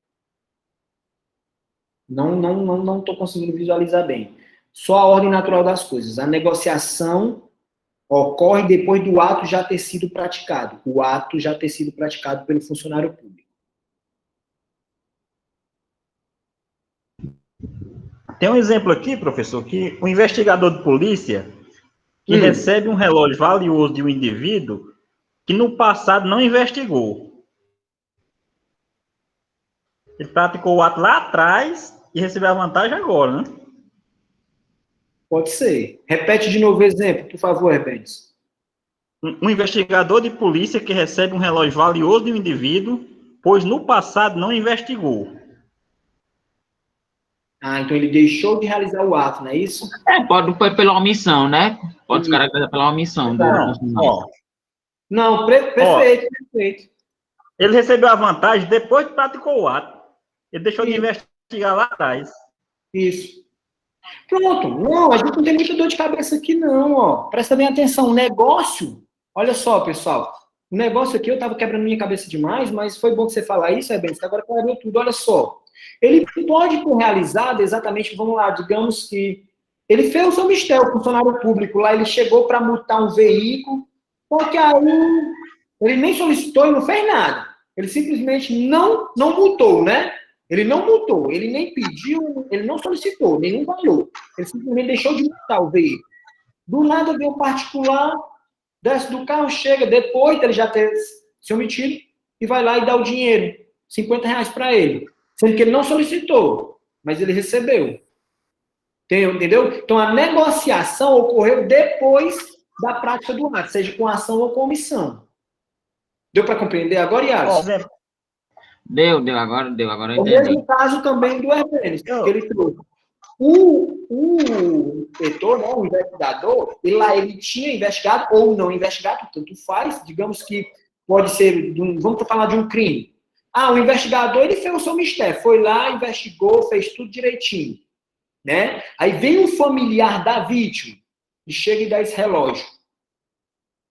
Speaker 1: Não estou conseguindo visualizar bem. Só a ordem natural das coisas. A negociação ocorre depois do ato já ter sido praticado. O ato já ter sido praticado pelo funcionário público.
Speaker 2: Tem um exemplo aqui, professor, que o investigador de polícia que recebe um relógio valioso de um indivíduo que no passado não investigou. Ele praticou o ato lá atrás e recebeu a vantagem agora, né?
Speaker 1: Pode ser. Repete de novo o exemplo, por favor, repete.
Speaker 2: Um investigador de polícia que recebe um relógio valioso de um indivíduo, pois no passado não investigou.
Speaker 1: Ah, então ele deixou de realizar o ato, não é isso?
Speaker 3: Foi pela omissão, né? Pode se caracterizar pela omissão.
Speaker 1: Não, perfeito.
Speaker 2: Ele recebeu a vantagem depois que praticou o ato. Ele deixou de investigar lá atrás.
Speaker 1: Isso. Pronto. Não, a gente não tem muita dor de cabeça aqui, não, ó. Presta bem atenção. O negócio, olha só, pessoal. O negócio aqui, eu estava quebrando minha cabeça demais, mas foi bom que você falar isso, Rebenz, que agora clareou tudo. Olha só. Ele pode ter realizado exatamente, vamos lá, digamos que ele fez o seu mistério, o funcionário público lá, ele chegou para multar um veículo, porque aí ele nem solicitou e não fez nada. Ele simplesmente não multou, né? Ele não multou, ele nem pediu, ele não solicitou nenhum valor. Ele simplesmente deixou de multar o veículo. Do nada veio um particular, desce do carro, chega, depois dele já ter se omitido, e vai lá e dá o dinheiro, R$50 para ele. Sendo que ele não solicitou, mas ele recebeu. Entendeu? Então, a negociação ocorreu depois da prática do ato, seja com ação ou com omissão. Deu para compreender agora, Yara?
Speaker 3: Deu, agora eu entendi.
Speaker 1: O mesmo caso também do Hermes, que ele trouxe. O inspetor, né, o investigador, ele tinha investigado ou não investigado, tanto faz, digamos que pode ser, vamos falar de um crime. O investigador, ele fez o seu mistério, foi lá, investigou, fez tudo direitinho, né? Aí vem um familiar da vítima e chega e dá esse relógio.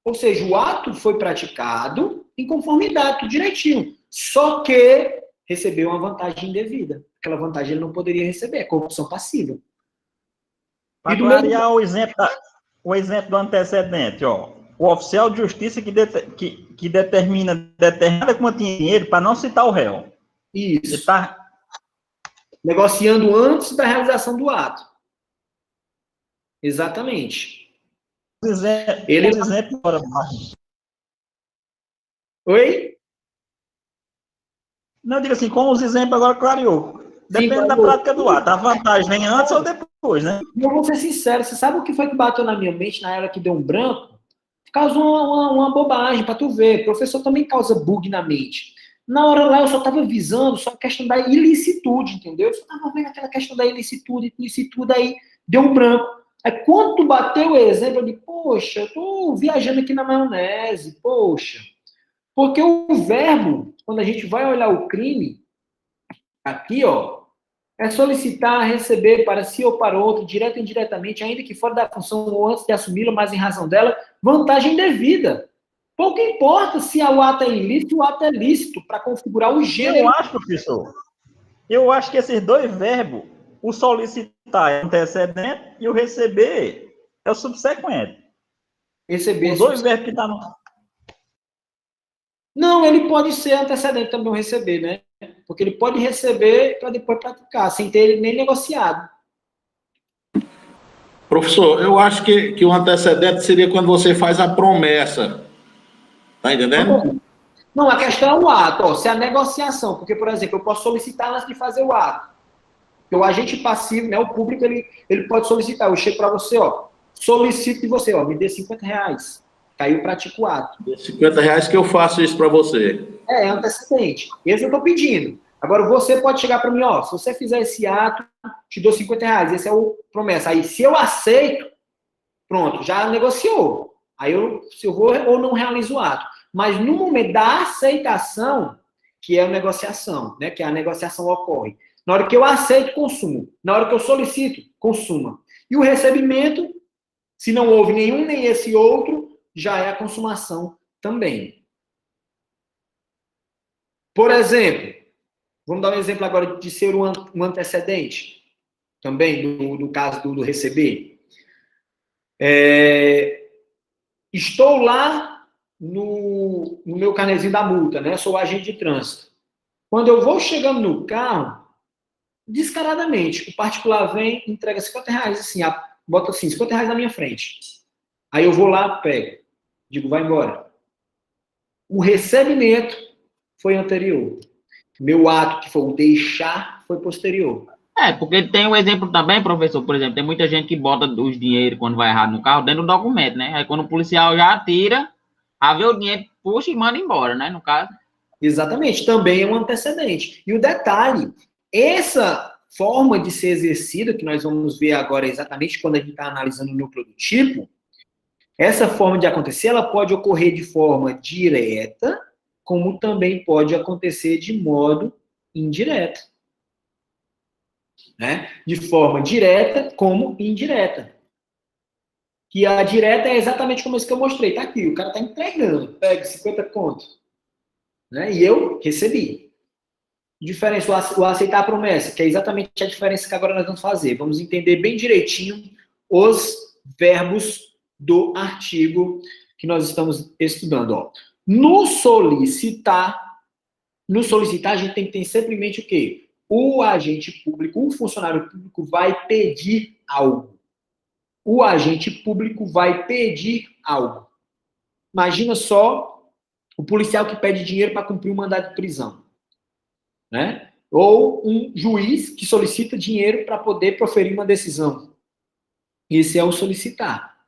Speaker 1: Ou seja, o ato foi praticado em conformidade, tudo direitinho. Só que recebeu uma vantagem indevida. Aquela vantagem ele não poderia receber, é corrupção passiva.
Speaker 2: Para clarear o exemplo do antecedente, ó. O oficial de justiça que determina determinada quantia de dinheiro para não citar o réu.
Speaker 1: Isso.
Speaker 2: Ele está
Speaker 1: negociando antes da realização do ato. Exatamente.
Speaker 2: Exemplo.
Speaker 1: Oi?
Speaker 2: Não, diga assim, com os exemplos agora clareou. Depende da prática do ato. A vantagem vem antes ou depois, né?
Speaker 1: Eu vou ser sincero, você sabe o que foi que bateu na minha mente na hora que deu um branco? Causou uma bobagem, para tu ver. O professor também causa bug na mente. Na hora lá, eu só estava visando só a questão da ilicitude, entendeu? Eu só estava vendo aquela questão da ilicitude, aí deu um branco. Aí quando tu bateu o exemplo, eu disse, poxa, eu tô viajando aqui na maionese, poxa. Porque o verbo, quando a gente vai olhar o crime, aqui, ó, é solicitar, receber para si ou para outro, direto ou indiretamente, ainda que fora da função ou antes de assumi-la, mas em razão dela, vantagem devida. Pouco importa se o ato é ilícito ou o ato é lícito, para configurar o gênero.
Speaker 2: Eu acho que esses dois verbos, o solicitar é o antecedente e o receber é o subsequente.
Speaker 1: Receber
Speaker 2: os dois verbos que estão no...
Speaker 1: Não, ele pode ser antecedente também o receber, né? Porque ele pode receber para depois praticar, sem ter ele nem negociado.
Speaker 4: Professor, eu acho que o antecedente seria quando você faz a promessa. Tá entendendo?
Speaker 1: Não, a questão é o ato, ó, se a negociação, porque, por exemplo, eu posso solicitar antes de fazer o ato. Porque o agente passivo, né, o público, ele pode solicitar. Eu chego para você, ó, solicito de você, ó, me dê R$50. Caiu, pratico o ato.
Speaker 4: R$50 que eu faço isso para você.
Speaker 1: É antecedente. Esse eu estou pedindo. Agora, você pode chegar para mim, ó, se você fizer esse ato, te dou R$50. Esse é o promessa. Aí, se eu aceito, pronto, já negociou. Aí, se eu vou ou não realizo o ato. Mas no momento da aceitação, que é a negociação, né? Que a negociação ocorre. Na hora que eu aceito, consumo. Na hora que eu solicito, consuma. E o recebimento, se não houve nenhum nem esse outro, já é a consumação também. Por exemplo, vamos dar um exemplo agora de ser um antecedente, também, do caso do receber. Estou lá no meu carnezinho da multa, né? Sou agente de trânsito. Quando eu vou chegando no carro, descaradamente, o particular vem, entrega R$50, assim, bota assim, R$50 na minha frente. Aí eu vou lá, pego, digo, vai embora. O recebimento foi anterior. Meu ato, que foi o deixar, foi posterior.
Speaker 3: Porque tem um exemplo também, professor, por exemplo, tem muita gente que bota os dinheiro quando vai errado no carro dentro do documento, né? Aí quando o policial já tira, a vê o dinheiro, puxa e manda embora, né? No caso.
Speaker 1: Exatamente, também é um antecedente. E o detalhe, essa forma de ser exercida, que nós vamos ver agora exatamente quando a gente está analisando o núcleo do tipo, essa forma de acontecer, ela pode ocorrer de forma direta, como também pode acontecer de modo indireto. Né? De forma direta como indireta. Que a direta é exatamente como isso que eu mostrei. Tá aqui, o cara tá entregando. Pega 50 contos. Né? E eu recebi. Diferença, o aceitar a promessa, que é exatamente a diferença que agora nós vamos fazer. Vamos entender bem direitinho os verbos do artigo que nós estamos estudando. Ó. No solicitar, a gente tem que ter sempre em mente o quê? O agente público, o funcionário público vai pedir algo. O agente público vai pedir algo. Imagina só o policial que pede dinheiro para cumprir um mandado de prisão. Né? Ou um juiz que solicita dinheiro para poder proferir uma decisão. Esse é o solicitar.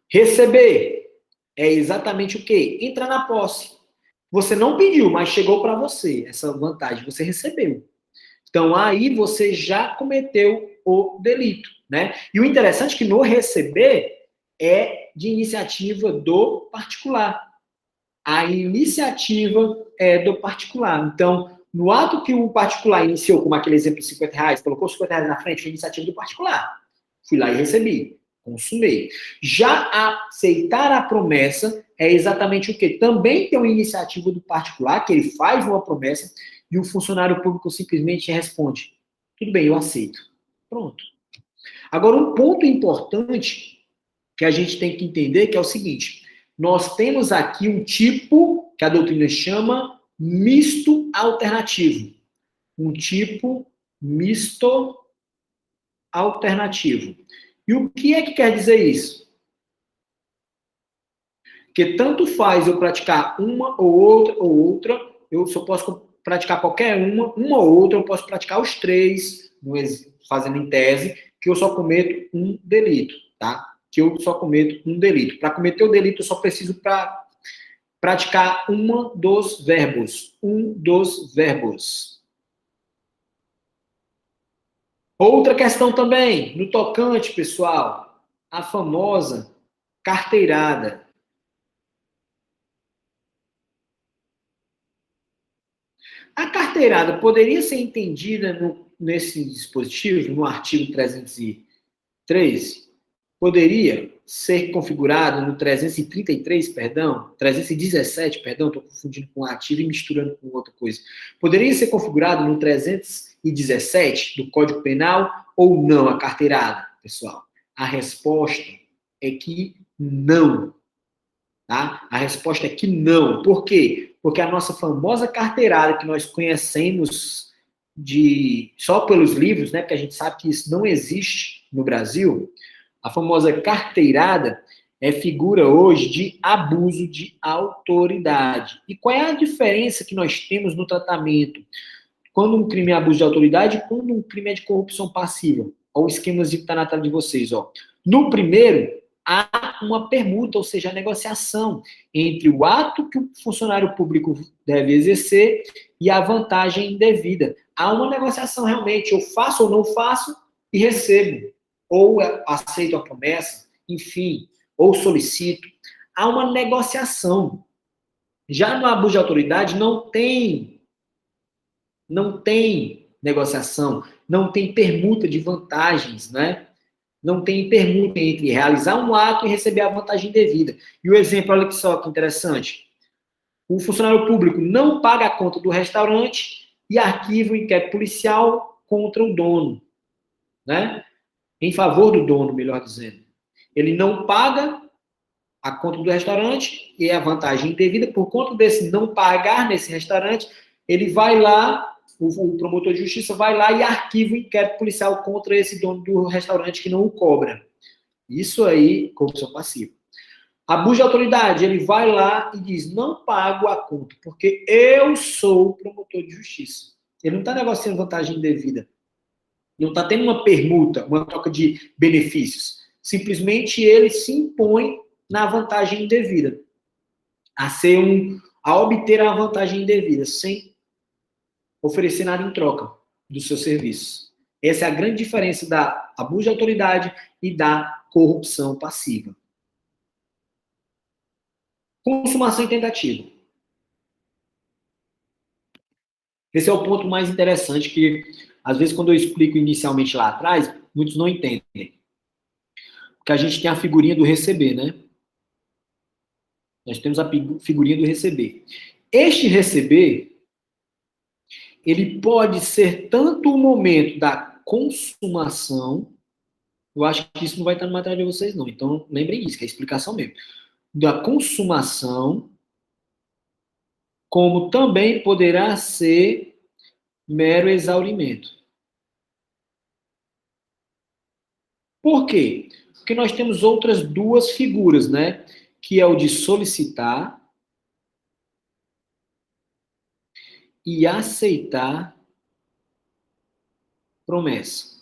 Speaker 1: Receber é exatamente o quê? Entrar na posse. Você não pediu, mas chegou para você essa vantagem, você recebeu. Então, aí você já cometeu o delito, né? E o interessante é que no receber é de iniciativa do particular. A iniciativa é do particular. Então, no ato que o particular iniciou, como aquele exemplo de R$50, colocou R$50 na frente, foi iniciativa do particular. Fui lá e recebi, consumei. Já aceitar a promessa é exatamente o quê? Também tem uma iniciativa do particular, que ele faz uma promessa, e o funcionário público simplesmente responde, tudo bem, eu aceito. Pronto. Agora, um ponto importante que a gente tem que entender que é o seguinte, nós temos aqui um tipo que a doutrina chama misto alternativo. Um tipo misto alternativo. E o que é que quer dizer isso? Que tanto faz eu praticar uma ou outra, eu só posso praticar qualquer uma ou outra, eu posso praticar os três, fazendo em tese, que eu só cometo um delito, tá? Que eu só cometo um delito. Para cometer o delito, eu só preciso praticar um dos verbos. Outra questão também, no tocante, pessoal, a famosa carteirada. A carteirada poderia ser entendida nesse dispositivo, no artigo 303? Poderia ser configurado no 333, 317, estou confundindo com o artigo e misturando com outra coisa. Poderia ser configurado no 317 do Código Penal ou não a carteirada, pessoal? A resposta é que não. Tá? A resposta é que não. Por quê? Porque a nossa famosa carteirada que nós conhecemos só pelos livros, né? Porque a gente sabe que isso não existe no Brasil. A famosa carteirada é figura hoje de abuso de autoridade. E qual é a diferença que nós temos no tratamento? Quando um crime é abuso de autoridade e quando um crime é de corrupção passiva? Olha o esquemazinho que está na tela de vocês. Ó. No primeiro, há uma permuta, ou seja, a negociação entre o ato que o funcionário público deve exercer e a vantagem indevida. Há uma negociação realmente, eu faço ou não faço e recebo. Ou aceito a promessa, enfim, ou solicito. Há uma negociação. Já no abuso de autoridade não tem Não tem negociação, não tem permuta de vantagens, né? Não tem permuta entre realizar um ato e receber a vantagem devida. E o exemplo, olha só que interessante. O funcionário público não paga a conta do restaurante e arquiva o inquérito policial contra o dono, né? Em favor do dono, melhor dizendo. Ele não paga a conta do restaurante e a vantagem indevida, por conta desse não pagar nesse restaurante, ele vai lá, o promotor de justiça vai lá e arquiva o inquérito policial contra esse dono do restaurante que não o cobra. Isso aí, corrupção passiva. Abuso de autoridade, ele vai lá e diz, não pago a conta, porque eu sou o promotor de justiça. Ele não está negociando vantagem indevida. Não está tendo uma permuta, uma troca de benefícios. Simplesmente ele se impõe na vantagem indevida. A obter a vantagem indevida, sem oferecer nada em troca dos seus serviços. Essa é a grande diferença da abuso de autoridade e da corrupção passiva. Consumação e tentativa. Esse é o ponto mais interessante que, às vezes, quando eu explico inicialmente lá atrás, muitos não entendem. Porque a gente tem a figurinha do receber, né? Nós temos a figurinha do receber. Este receber, ele pode ser tanto o momento da consumação, eu acho que isso não vai estar no material de vocês, não. Então, lembrem disso, que é a explicação mesmo. Da consumação, como também poderá ser mero exaurimento. Por quê? Porque nós temos outras duas figuras, né? Que é o de solicitar e aceitar promessa.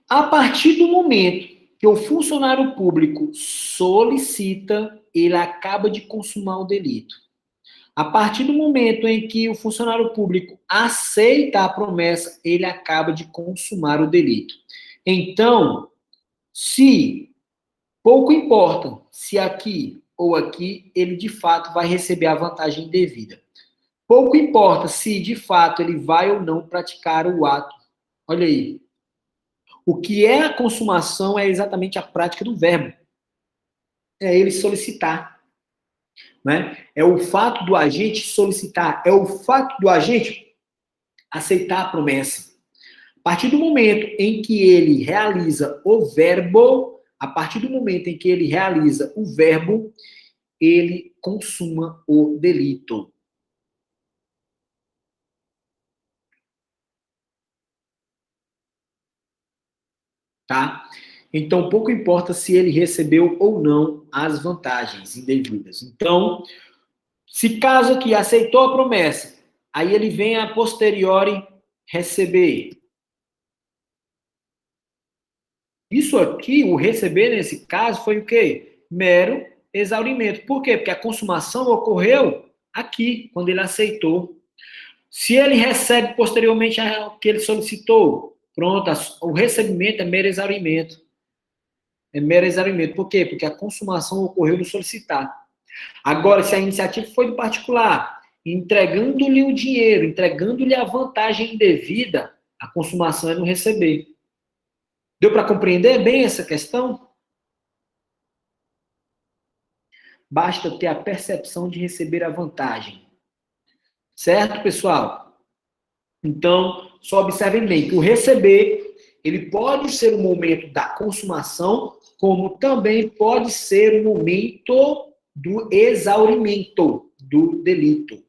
Speaker 1: A partir do momento que o funcionário público solicita, ele acaba de consumar o delito. A partir do momento em que o funcionário público aceita a promessa, ele acaba de consumar o delito. Então, se pouco importa se aqui ou aqui, ele de fato vai receber a vantagem devida. Pouco importa se de fato ele vai ou não praticar o ato. Olha aí. O que é a consumação é exatamente a prática do verbo. É ele solicitar. Né? É o fato do agente solicitar. É o fato do agente aceitar a promessa. A partir do momento em que ele realiza o verbo, ele consuma o delito. Tá? Então, pouco importa se ele recebeu ou não as vantagens indevidas. Então, se caso aqui aceitou a promessa, aí ele vem a posteriori receber. Isso aqui, o receber nesse caso, foi o quê? Mero exaurimento. Por quê? Porque a consumação ocorreu aqui, quando ele aceitou. Se ele recebe posteriormente ao que ele solicitou, pronto, o recebimento é mero exaurimento. É mero exaurimento. Por quê? Porque a consumação ocorreu no solicitar. Agora, se a iniciativa foi do particular, entregando-lhe o dinheiro, entregando-lhe a vantagem indevida, a consumação é no receber. Deu para compreender bem essa questão? Basta ter a percepção de receber a vantagem. Certo, pessoal? Então, só observem bem que o receber, ele pode ser o momento da consumação, como também pode ser o momento do exaurimento do delito.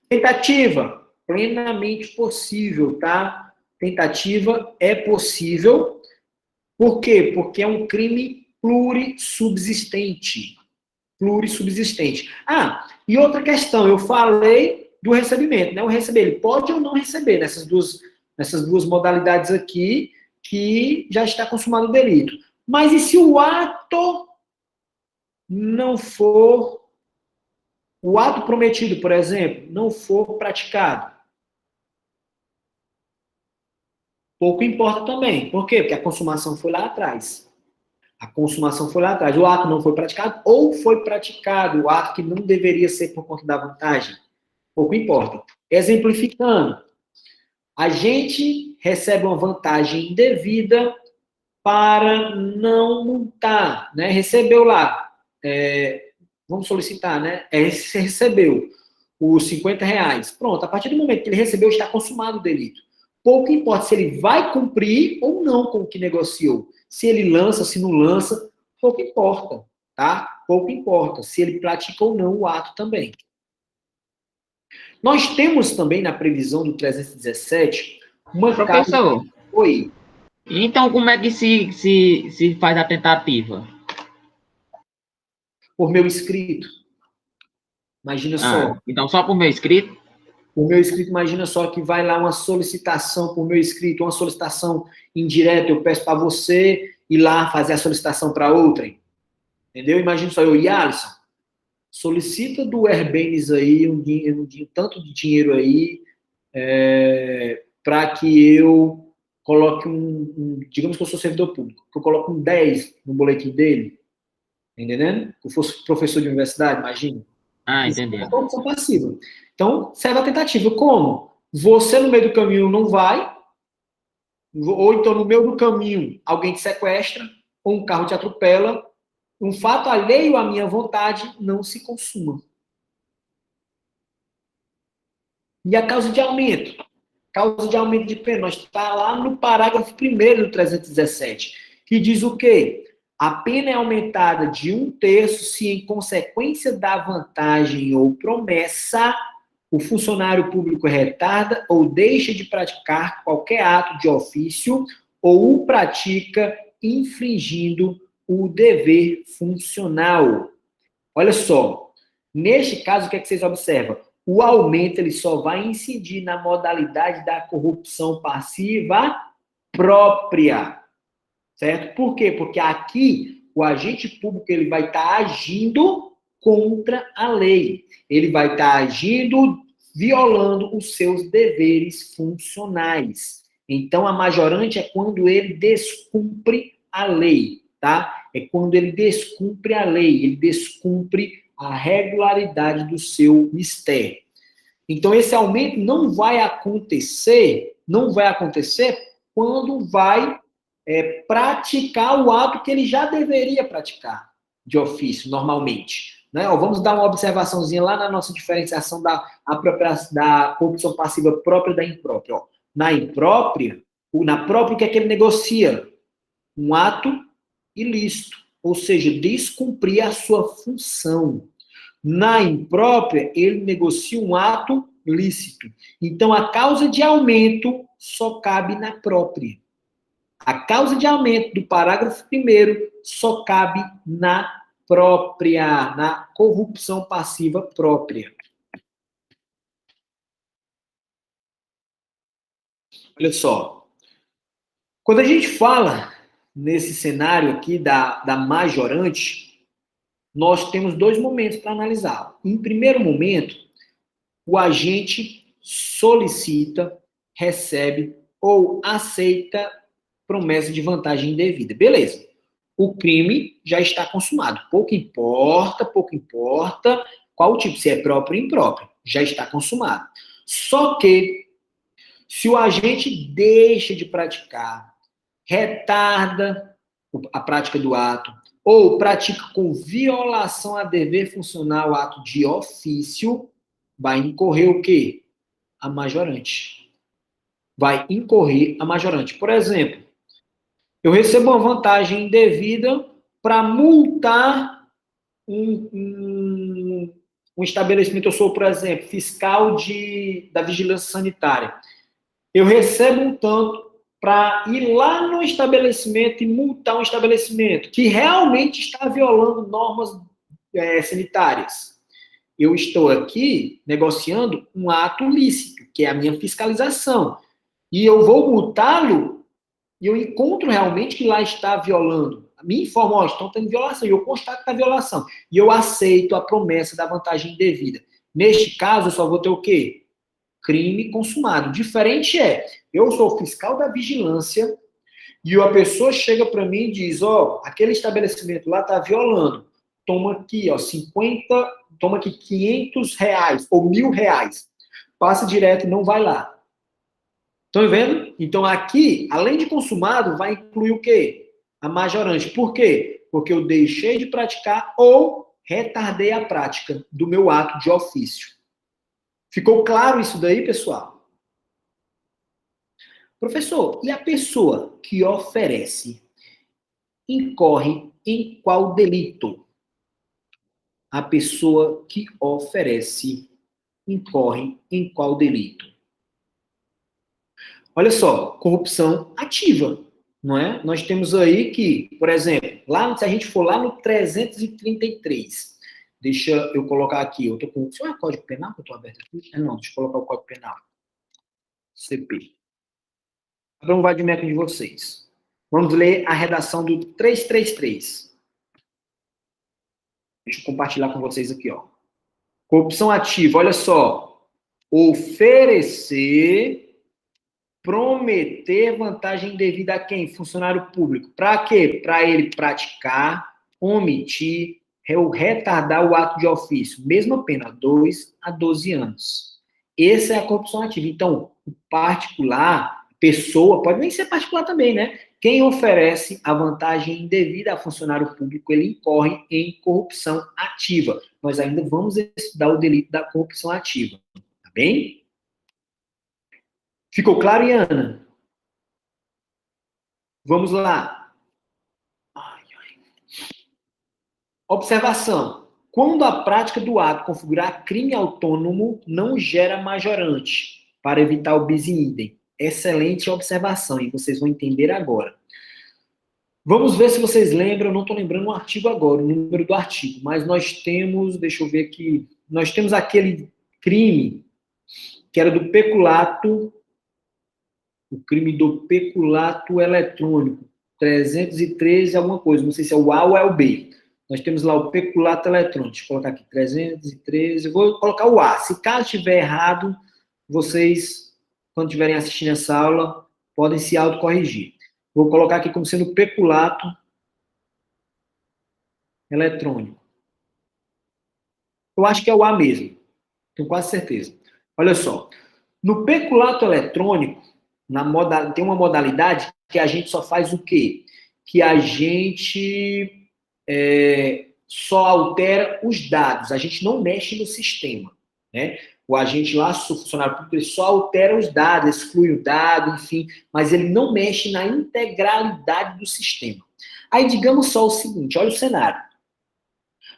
Speaker 1: Tentativa, plenamente possível, tá? Tentativa é possível. Por quê? Porque é um crime plurissubsistente. Plurissubsistente. Ah, e outra questão, eu falei do recebimento, né? O receber, ele pode ou não receber nessas duas modalidades aqui, que já está consumado o delito. Mas e se o ato não for, o ato prometido, por exemplo, não for praticado? Pouco importa também. Por quê? Porque a consumação foi lá atrás. A consumação foi lá atrás. O ato não foi praticado ou foi praticado o ato que não deveria ser por conta da vantagem. Pouco importa. Exemplificando, a gente recebe uma vantagem indevida para não multar, né? Recebeu lá, vamos solicitar, né? Você recebeu os R$ 50. Pronto, a partir do momento que ele recebeu, está consumado o delito. Pouco importa se ele vai cumprir ou não com o que negociou. Se ele lança, se não lança, pouco importa, tá? Pouco importa se ele pratica ou não o ato também. Nós temos também na previsão do 317 uma
Speaker 3: Professor,
Speaker 1: Oi.
Speaker 3: então como é que se faz a tentativa?
Speaker 1: Por meu escrito. Imagina só.
Speaker 3: Então só por meu escrito?
Speaker 1: Por meu escrito, imagina só que vai lá uma solicitação por meu escrito, uma solicitação indireta, eu peço para você ir lá fazer a solicitação para outrem. Entendeu? Imagina só, eu e Alisson, solicita do Herbenes aí um tanto de dinheiro aí para que eu coloque digamos que eu sou servidor público, que eu coloque um 10 no boletim dele, entendendo? Eu fosse professor de universidade, imagina.
Speaker 3: Entendi.
Speaker 1: É corrupção passiva. Então, serve a tentativa. Como? Você no meio do caminho não vai, ou então no meio do caminho alguém te sequestra, ou um carro te atropela, um fato alheio à minha vontade não se consuma. E a causa de aumento? Causa de aumento de pena. Nós está lá no parágrafo 1º do 317, que diz o quê? A pena é aumentada de 1/3 se, em consequência da vantagem ou promessa, o funcionário público retarda ou deixa de praticar qualquer ato de ofício ou o pratica infringindo o dever funcional. Olha só, neste caso, o que é que vocês observam? O aumento ele só vai incidir na modalidade da corrupção passiva própria. Certo? Por quê? Porque aqui o agente público ele vai estar agindo contra a lei. Ele vai estar agindo violando os seus deveres funcionais. Então, a majorante é quando ele descumpre a lei, tá? É quando ele descumpre a lei, ele descumpre a regularidade do seu mistério. Então, esse aumento não vai acontecer quando vai praticar o ato que ele já deveria praticar de ofício, normalmente. Né? Vamos dar uma observaçãozinha lá na nossa diferenciação da corrupção passiva própria e da imprópria. Na imprópria, na própria, o que é que ele negocia? Um ato ilícito, ou seja, descumprir a sua função. Na imprópria, ele negocia um ato lícito. Então, a causa de aumento só cabe na própria. A causa de aumento do parágrafo 1º só cabe na própria, na corrupção passiva própria. Olha só. Quando a gente fala nesse cenário aqui da majorante, nós temos 2 momentos para analisar. Em primeiro momento, o agente solicita, recebe ou aceita promessa de vantagem indevida. Beleza. O crime já está consumado. Pouco importa qual o tipo, se é próprio ou impróprio. Já está consumado. Só que, se o agente deixa de praticar, retarda a prática do ato, ou pratica com violação a dever funcional ato de ofício, vai incorrer o quê? A majorante. Vai incorrer a majorante. Por exemplo, eu recebo uma vantagem indevida para multar um estabelecimento. Eu sou, por exemplo, fiscal da vigilância sanitária. Eu recebo um tanto para ir lá no estabelecimento e multar um estabelecimento que realmente está violando normas sanitárias. Eu estou aqui negociando um ato lícito, que é a minha fiscalização. E eu vou multá-lo e eu encontro realmente que lá está violando. Me informa, estão tendo violação, e eu constato que está violação. E eu aceito a promessa da vantagem indevida. Neste caso, eu só vou ter o quê? Crime consumado. Diferente eu sou fiscal da vigilância, E a pessoa chega para mim e diz, ó, aquele estabelecimento lá está violando. Toma aqui, ó, 50, toma aqui R$ 500 ou R$ 1.000. Passa direto e não vai lá. Estão vendo? Então aqui, além de consumado, vai incluir o quê? A majorante. Por quê? Porque eu deixei de praticar ou retardei a prática do meu ato de ofício. Ficou claro isso daí, pessoal? Professor, e a pessoa que oferece incorre em qual delito? A pessoa que oferece incorre em qual delito? Olha só, corrupção ativa, não é? Nós temos aí que, por exemplo, lá, se a gente for lá no 333, deixa eu colocar aqui, eu tô com... Isso é Código Penal que eu tô aberto aqui? Não, deixa eu colocar o Código Penal. CP. Cada um vai de método de vocês. Vamos ler a redação do 333. Deixa eu compartilhar com vocês aqui, ó. Corrupção ativa, olha só. Oferecer, prometer vantagem indevida a quem? Funcionário público. Para quê? Para ele praticar, omitir ou retardar o ato de ofício. Mesma pena, 2 a 12 anos. Essa é a corrupção ativa. Então, o particular, pessoa, pode nem ser particular também, né? Quem oferece a vantagem indevida a funcionário público, ele incorre em corrupção ativa. Nós ainda vamos estudar o delito da corrupção ativa. Tá bem? Ficou claro, Iana? Vamos lá. Observação. Quando a prática do ato configurar crime autônomo, não gera majorante, para evitar o bis in idem. Excelente observação, e vocês vão entender agora. Vamos ver se vocês lembram, eu não estou lembrando o artigo agora, o número do artigo, mas nós temos, deixa eu ver aqui, nós temos aquele crime que era do peculato, o crime do peculato eletrônico, 313 alguma coisa, não sei se é o A ou é o B. Nós temos lá o peculato eletrônico, deixa eu colocar aqui, 313, vou colocar o A. Se caso estiver errado, vocês, quando estiverem assistindo essa aula, podem se autocorrigir. Vou colocar aqui como sendo peculato eletrônico. Eu acho que é o A mesmo, tenho quase certeza. Olha só, no peculato eletrônico, tem uma modalidade que a gente só faz o quê? Que a gente só altera os dados, a gente não mexe no sistema, né? O agente lá, o funcionário público, ele só altera os dados, exclui o dado, enfim, mas ele não mexe na integralidade do sistema. Aí, digamos só o seguinte, olha o cenário.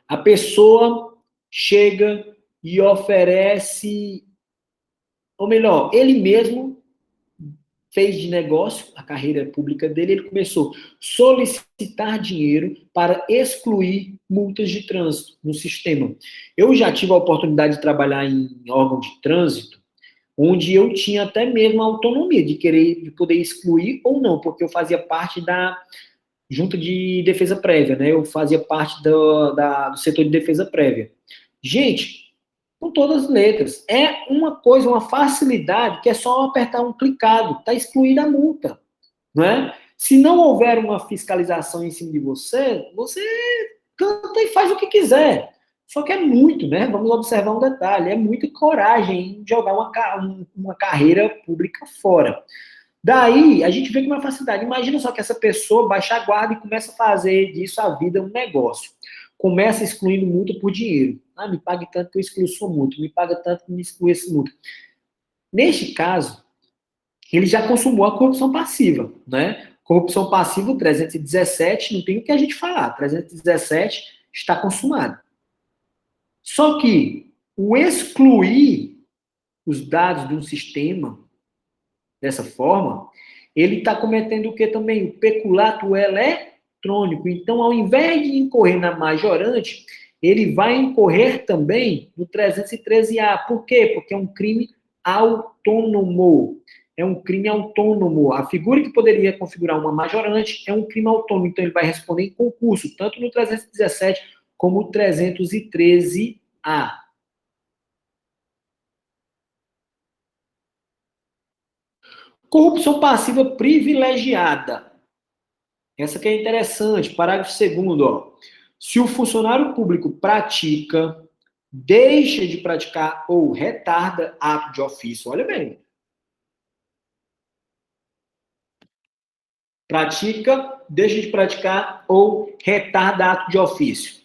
Speaker 1: A pessoa chega e oferece, ou melhor, ele mesmo fez de negócio, a carreira pública dele, ele começou a solicitar dinheiro para excluir multas de trânsito no sistema. Eu já tive a oportunidade de trabalhar em órgão de trânsito, onde eu tinha até mesmo a autonomia de poder excluir ou não, porque eu fazia parte da junta de defesa prévia, né? Eu fazia parte do setor de defesa prévia. Gente, com todas as letras. É uma coisa, uma facilidade que é só apertar um clicado, está excluída a multa, não é? Se não houver uma fiscalização em cima de você, você canta e faz o que quiser. Só que é muito, né? Vamos observar um detalhe, é muita coragem em jogar uma carreira pública fora. Daí, a gente vê com uma facilidade. Imagina só que essa pessoa baixa a guarda e começa a fazer disso a vida um negócio. Começa excluindo multa por dinheiro. Ah, me pague tanto que eu excluo sua multa. Me paga tanto que me exclui essa multa. Neste caso, ele já consumou a corrupção passiva, né? Corrupção passiva, 317, não tem o que a gente falar. 317 está consumado. Só que o excluir os dados de um sistema dessa forma, ele está cometendo o que também? O peculato eletrônico. Então, ao invés de incorrer na majorante, ele vai incorrer também no 313A. Por quê? Porque é um crime autônomo. É um crime autônomo. A figura que poderia configurar uma majorante é um crime autônomo. Então, ele vai responder em concurso, tanto no 317 como no 313A. Corrupção passiva privilegiada. Essa que é interessante, parágrafo 2º, ó. Se o funcionário público pratica, deixa de praticar ou retarda ato de ofício, olha bem. Pratica, deixa de praticar ou retarda ato de ofício.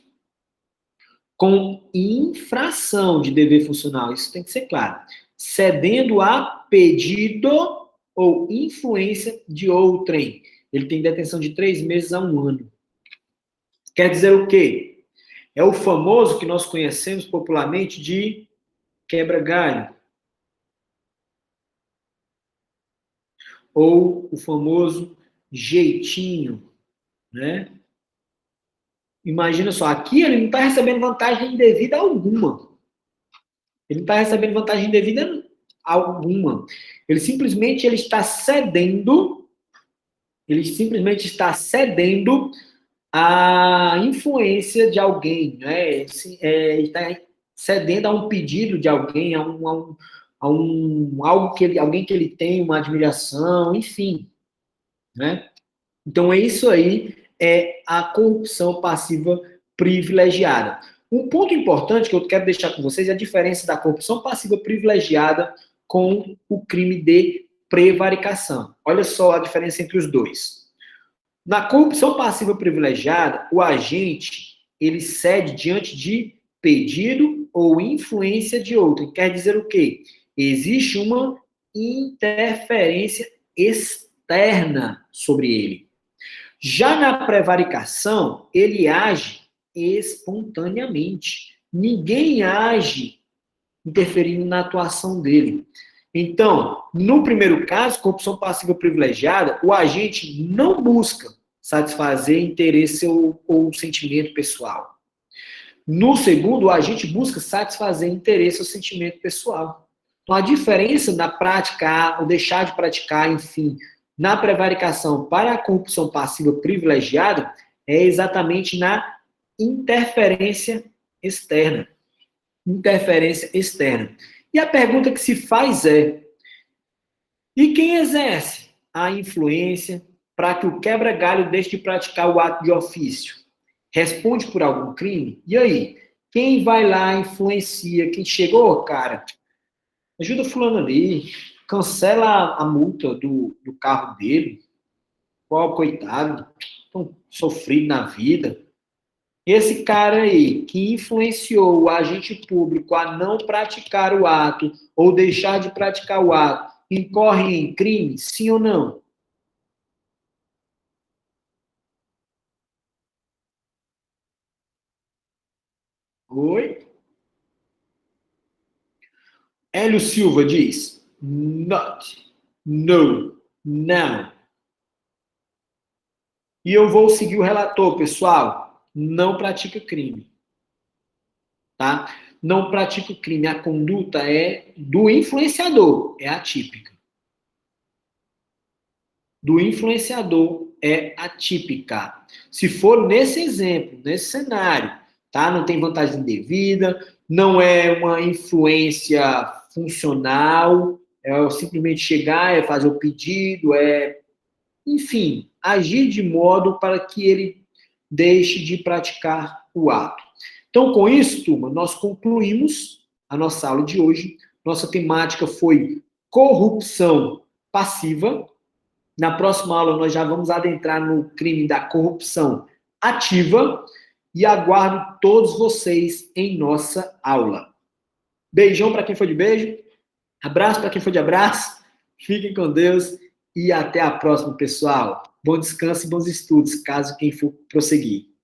Speaker 1: Com infração de dever funcional, isso tem que ser claro. Cedendo a pedido ou influência de outrem. Ele tem detenção de 3 meses a 1 ano. Quer dizer o quê? É o famoso que nós conhecemos popularmente de quebra-galho. Ou o famoso jeitinho, né? Imagina só, aqui ele não está recebendo vantagem indevida alguma. Ele não está recebendo vantagem indevida alguma. Ele simplesmente está cedendo a influência de alguém, né? Está cedendo a um pedido de alguém, alguém que ele tem uma admiração, enfim, né? Então é isso aí, é a corrupção passiva privilegiada. Um ponto importante que eu quero deixar com vocês é a diferença da corrupção passiva privilegiada com o crime de prevaricação. Olha só a diferença entre os dois. Na corrupção passiva privilegiada, o agente, ele cede diante de pedido ou influência de outro. Quer dizer o quê? Existe uma interferência externa sobre ele. Já na prevaricação, ele age espontaneamente. Ninguém age interferindo na atuação dele. Então, no primeiro caso, corrupção passiva privilegiada, o agente não busca satisfazer interesse ou sentimento pessoal. No segundo, o agente busca satisfazer interesse ou sentimento pessoal. Então, a diferença da praticar ou deixar de praticar, enfim, na prevaricação para a corrupção passiva privilegiada é exatamente na interferência externa. Interferência externa. E a pergunta que se faz é: e quem exerce a influência para que o quebra-galho deixe de praticar o ato de ofício? Responde por algum crime? E aí? Quem vai lá, influencia? Quem chegou, cara, ajuda fulano ali, cancela a multa do carro dele. Qual coitado, tão sofrido na vida. Esse cara aí, que influenciou o agente público a não praticar o ato ou deixar de praticar o ato, incorre em crime, sim ou não? Oi? Hélio Silva diz: not, no, não. E eu vou seguir o relator, pessoal. Não pratica crime. Tá? Não pratica crime. A conduta é do influenciador, é atípica. Do influenciador é atípica. Se for nesse exemplo, nesse cenário, tá? Não tem vantagem indevida, não é uma influência funcional, é simplesmente chegar, é fazer o pedido, enfim, agir de modo para que ele deixe de praticar o ato. Então, com isso, turma, nós concluímos a nossa aula de hoje. Nossa temática foi corrupção passiva. Na próxima aula, nós já vamos adentrar no crime da corrupção ativa e aguardo todos vocês em nossa aula. Beijão para quem foi de beijo, abraço para quem foi de abraço, fiquem com Deus e até a próxima, pessoal. Bom descanso e bons estudos, caso quem for prosseguir.